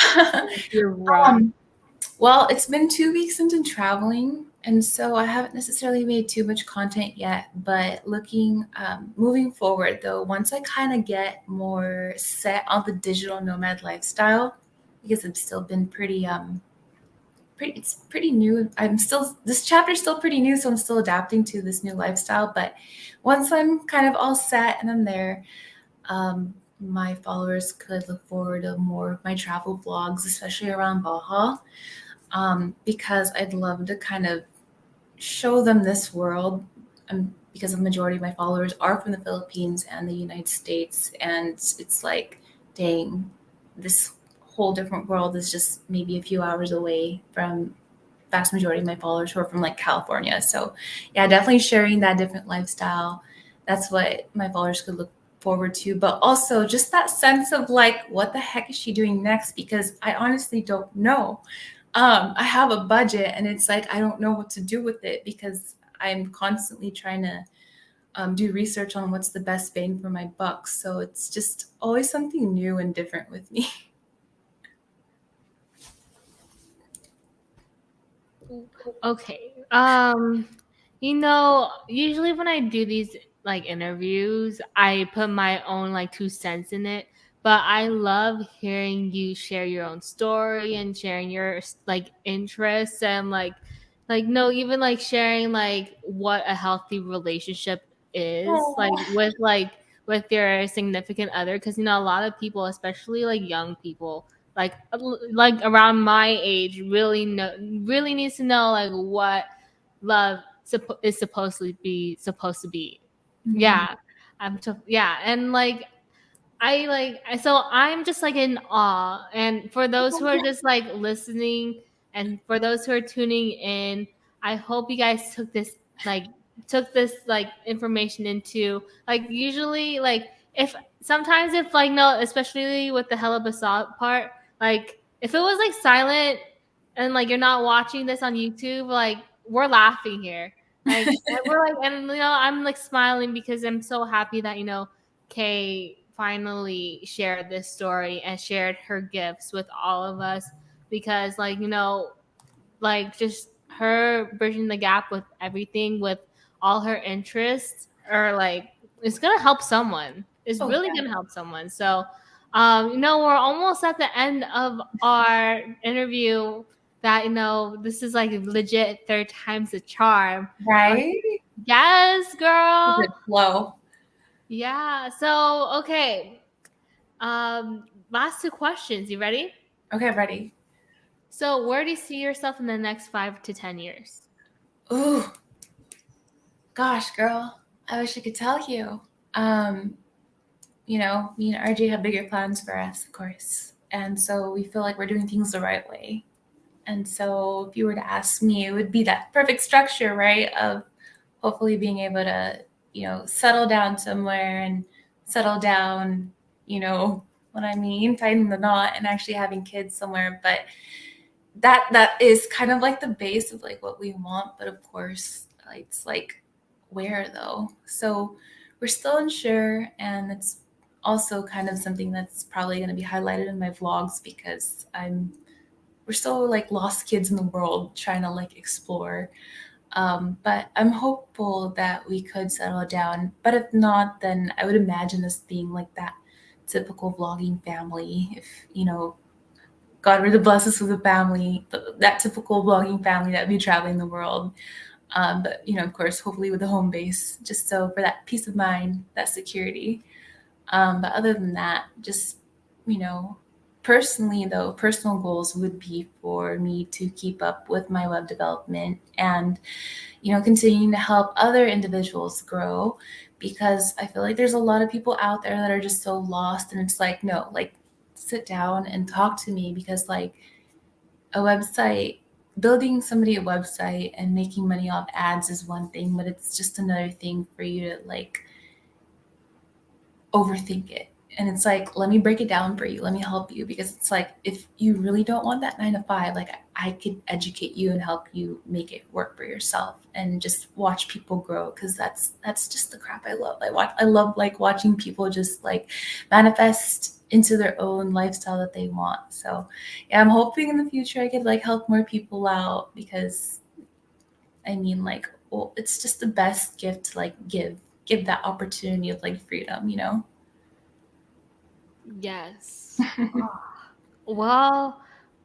your run. Well, it's been 2 weeks into traveling, and so I haven't necessarily made too much content yet. But moving forward, though, once I kind of get more set on the digital nomad lifestyle, because it's still been it's pretty new. This chapter's still pretty new, so I'm still adapting to this new lifestyle. But once I'm kind of all set and I'm there, my followers could look forward to more of my travel vlogs, especially around Baja, because I'd love to kind of show them this world. Because the majority of my followers are from the Philippines and the United States, and it's like, dang, this whole different world is just maybe a few hours away from vast majority of my followers who are from like California. So yeah, definitely sharing that different lifestyle. That's what my followers could look forward to, but also just that sense of like, what the heck is she doing next? Because I honestly don't know. I have a budget and it's like, I don't know what to do with it because I'm constantly trying to do research on what's the best bang for my buck. So it's just always something new and different with me. Okay. Usually when I do these like interviews, I put my own like 2 cents in it. But I love hearing you share your own story and sharing your like interests and like no, even like sharing like what a healthy relationship is with your significant other, because a lot of people, especially like young people, like around my age, really needs to know like what love is supposed to be. Mhm. Yeah, yeah, and like so I'm just like in awe. And for those who are just like listening and for those who are tuning in, I hope you guys took this information into like, usually like, if sometimes if like no, especially with the Hella.Basa part, like if it was like silent and like you're not watching this on YouTube, like we're laughing here. Like and we're like, and I'm like smiling because I'm so happy that Khay finally shared this story and shared her gifts with all of us, because like just her bridging the gap with everything, with all her interests, or like, it's gonna help someone. It's Oh, really gonna help someone. So we're almost at the end of our interview, that this is like legit third time's the charm. Like, right? yes, girl. Good flow. Yeah. So okay. Last 2 questions. You ready? Okay, ready. So where do you see yourself in the next 5 to 10 years? Ooh, gosh, girl. I wish I could tell you. Um, me and RJ have bigger plans for us, of course. And so we feel like we're doing things the right way. And so if you were to ask me, it would be that perfect structure, right? Of hopefully being able to, settle down somewhere and settle down, what I mean, tying the knot and actually having kids somewhere. But that is kind of like the base of like what we want, but of course it's like where though. So we're still unsure, and it's also kind of something that's probably going to be highlighted in my vlogs because we're still like lost kids in the world trying to like explore. But I'm hopeful that we could settle down. But if not, then I would imagine us being like that typical vlogging family. If, God were to bless us with a family, that typical vlogging family that would be traveling the world. But, of course, hopefully with a home base, just so for that peace of mind, that security. But other than that, just, personally, though, personal goals would be for me to keep up with my web development and, continuing to help other individuals grow, because I feel like there's a lot of people out there that are just so lost. And it's like, no, like, sit down and talk to me, because like a website, building somebody a website and making money off ads is one thing, but it's just another thing for you to like overthink it. And it's like, let me break it down for you. Let me help you. Because it's like, if you really don't want that 9 to 5, like I could educate you and help you make it work for yourself and just watch people grow. Cause that's just the crap I love. I love like watching people just like manifest into their own lifestyle that they want. So yeah, I'm hoping in the future I could like help more people out, because I mean, like, well, it's just the best gift to like give that opportunity of like freedom. Yes. Well,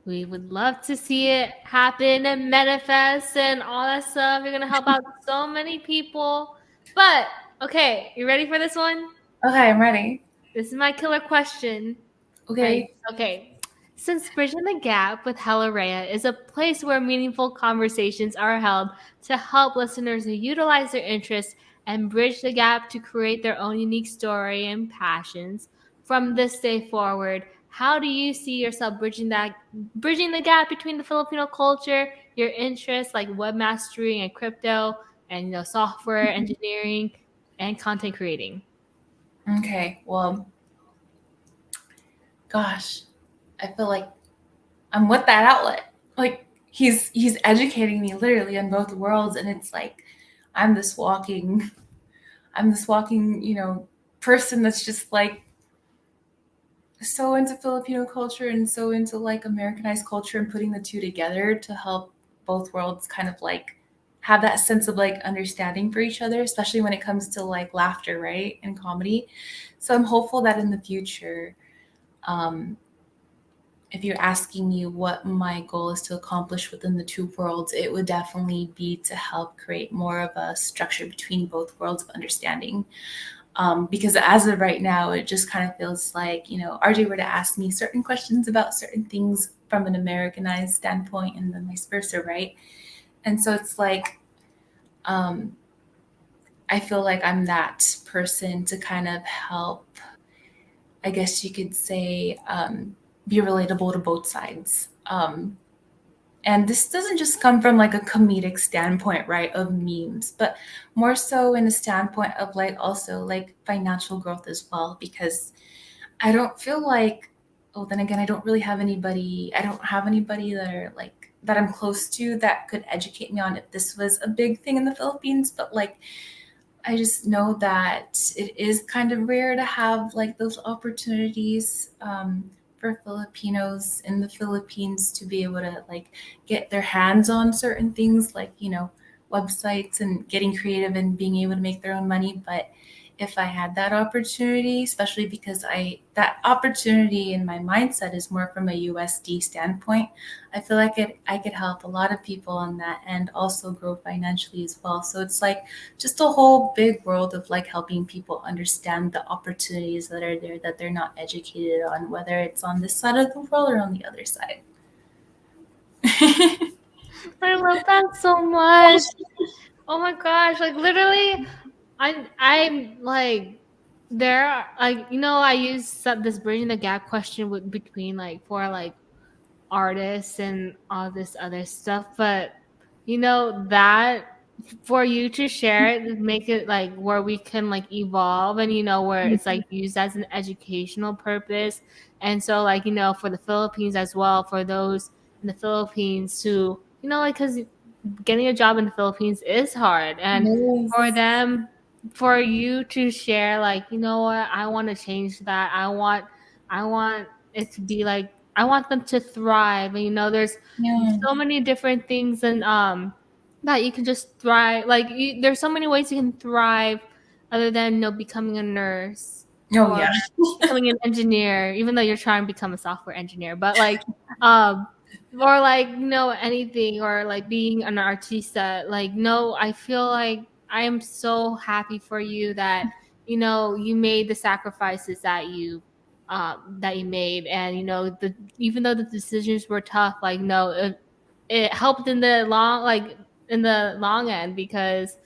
we would love to see it happen and manifest and all that stuff. You're gonna help out so many people. But okay, you ready for this one? Okay, I'm ready. This is my killer question. Right. Okay. Okay. Since Bridging the Gap with Reya is a place where meaningful conversations are held to help listeners utilize their interests and bridge the gap to create their own unique story and passions, from this day forward, how do you see yourself bridging the gap between the Filipino culture, your interests like webmastering and crypto, and software engineering and content creating? Okay. Well, gosh, I feel like I'm with that outlet. Like he's educating me literally on both worlds, and it's like I'm this walking, person that's just like so into Filipino culture and so into like Americanized culture, and putting the two together to help both worlds kind of like have that sense of like understanding for each other, especially when it comes to like laughter, right? And comedy. So I'm hopeful that in the future, um, if you're asking me what my goal is to accomplish within the two worlds, it would definitely be to help create more of a structure between both worlds of understanding. Because as of right now, it just kind of feels like, RJ were to ask me certain questions about certain things from an Americanized standpoint, and then vice versa, right? And so it's like, I feel like I'm that person to kind of help, I guess you could say, be relatable to both sides. And this doesn't just come from like a comedic standpoint, right, of memes, but more so in a standpoint of like also like financial growth as well. Because I don't feel like, oh, then again, I don't have anybody that are like that I'm close to that could educate me on if this was a big thing in the Philippines. But like, I just know that it is kind of rare to have like those opportunities, for Filipinos in the Philippines to be able to like get their hands on certain things, like, websites and getting creative and being able to make their own money. But if I had that opportunity, especially because that opportunity in my mindset is more from a USD standpoint, I feel like I could help a lot of people on that and also grow financially as well. So it's like just a whole big world of like helping people understand the opportunities that are there that they're not educated on, whether it's on this side of the world or on the other side. I love that so much. Oh my gosh, like literally I'm like there like I use this bridging the gap question between like for like artists and all this other stuff, but that for you to share it, make it like where we can like evolve, and where it's like used as an educational purpose. And so like for the Philippines as well, for those in the Philippines who, like, because getting a job in the Philippines is hard. And for Yes. them, for you to share, like, you know what, I want to change that. I want it to be like, I want them to thrive. And, there's Yeah. so many different things and that you can just thrive. Like, there's so many ways you can thrive other than, becoming a nurse Oh or yeah. becoming an engineer, even though you're trying to become a software engineer. But like, um, or like, anything, or like being an artista. Like, no, I feel like I am so happy for you that, you made the sacrifices that you made. And, even though the decisions were tough, like, no, it helped in the long end, because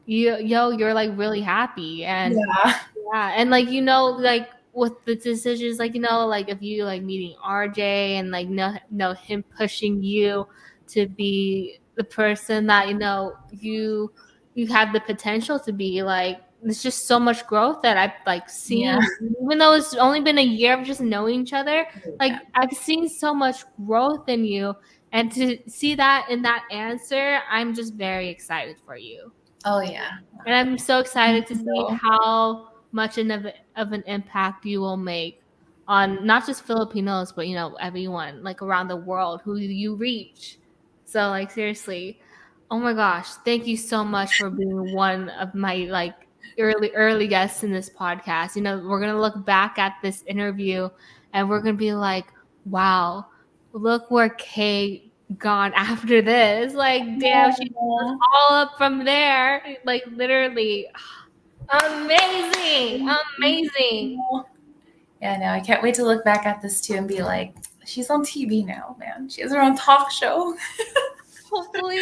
you're like really happy. And Yeah. yeah, and like, like with the decisions, like, like if you like meeting RJ and like him pushing you to be the person that you have the potential to be. Like, there's just so much growth that I've like Yeah. seen, even though it's only been a year of just knowing each other. Like, Yeah. I've seen so much growth in you, and to see that in that answer, I'm just very excited for you. Oh yeah. And I'm so excited to see So, how much of an impact you will make on not just Filipinos, but everyone like around the world who you reach. So like, seriously, oh my gosh, thank you so much for being one of my like early guests in this podcast. We're gonna look back at this interview and we're gonna be like, wow, look where Kay gone after this. Like, damn, she was yeah. all up from there. Like, literally amazing. Amazing. Yeah, no, I can't wait to look back at this too and be like, she's on TV now, man. She has her own talk show. Hopefully,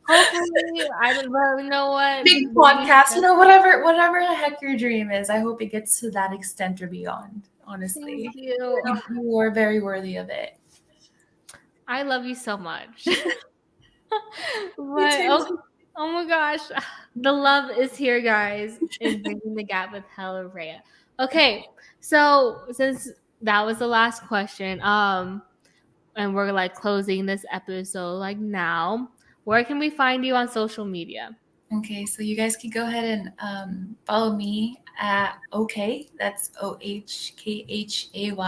I don't know. You know what? Big podcast, whatever the heck your dream is. I hope it gets to that extent or beyond. Honestly, Thank you. you are very worthy of it. I love you so much. Me But too. okay, oh my gosh, the love is here, guys, in Bridging the Gap with Hella Reya. Okay, so since that was the last question, and we're like closing this episode like now, where can we find you on social media? Okay, so you guys can go ahead and follow me at OK. That's OHKHAY_.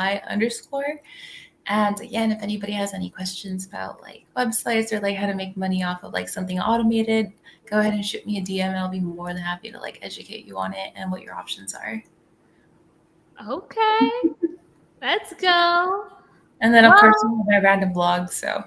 And again, if anybody has any questions about like websites or like how to make money off of like something automated, go ahead and shoot me a DM and I'll be more than happy to like educate you on it and what your options are. Okay, let's go. And then of course my random blog. So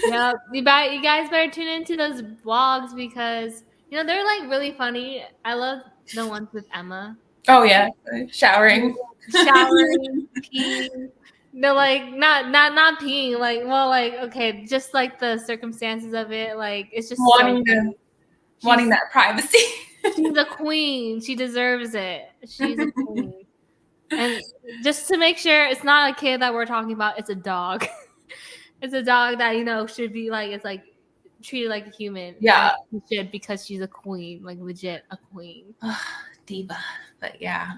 Yeah, you guys better tune into those vlogs because they're like really funny. I love the ones with Emma. oh yeah, showering. Showering, peeing. No, like not peeing. Like, well, like, okay, just like the circumstances of it. Like, it's just so funny. Wanting that privacy. She's a queen. She deserves it. She's a queen. And just to make sure it's not a kid that we're talking about, it's a dog. It's a dog that should be like, it's like treated like a human. Yeah. And she should, because she's a queen, like legit a queen. Diva. But yeah.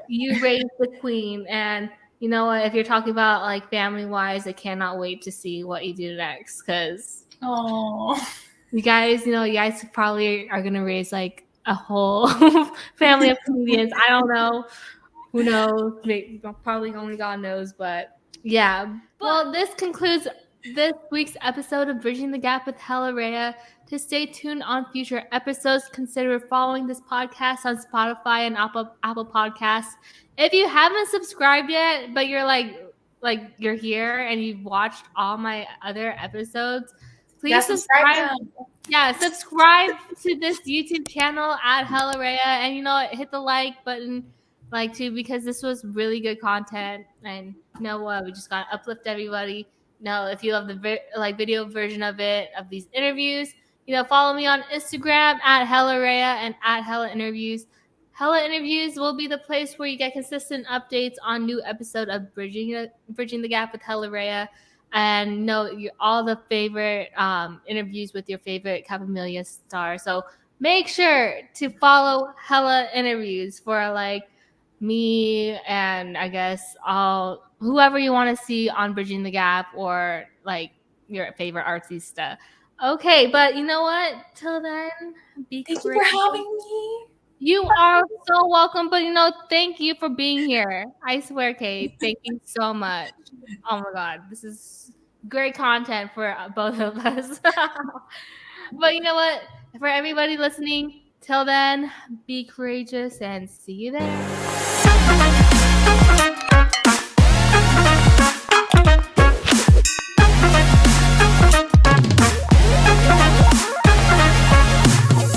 You raised the queen, and you know what? If you're talking about like family wise, I cannot wait to see what you do next, because you guys probably are gonna raise like a whole family of comedians. I don't know. Who knows? Maybe, probably only God knows, but yeah. Well, this concludes this week's episode of Bridging the Gap with Hella Reya. To stay tuned on future episodes, consider following this podcast on Spotify and Apple Podcasts. If you haven't subscribed yet, but you're like you're here and you've watched all my other episodes, please subscribe. Yeah, subscribe to this YouTube channel at Hella Reya, and hit the like button. Too, because this was really good content, and we just gotta uplift everybody. If you love the video version of these interviews, follow me on Instagram at Hella Reya and at Hella Interviews. Hella Interviews will be the place where you get consistent updates on new episode of Bridging the Gap with Hella Reya, and all the favorite interviews with your favorite Capamilia star. So make sure to follow Hella Interviews for me and I guess whoever you want to see on Bridging the Gap or like your favorite artista. Okay, but you know what? Till then, be Thank you for creative. having me. You are so welcome, but thank you for being here. I swear, Kate, thank you so much. Oh my god, this is great content for both of us. But you know what? For everybody listening, till then, be courageous and see you there.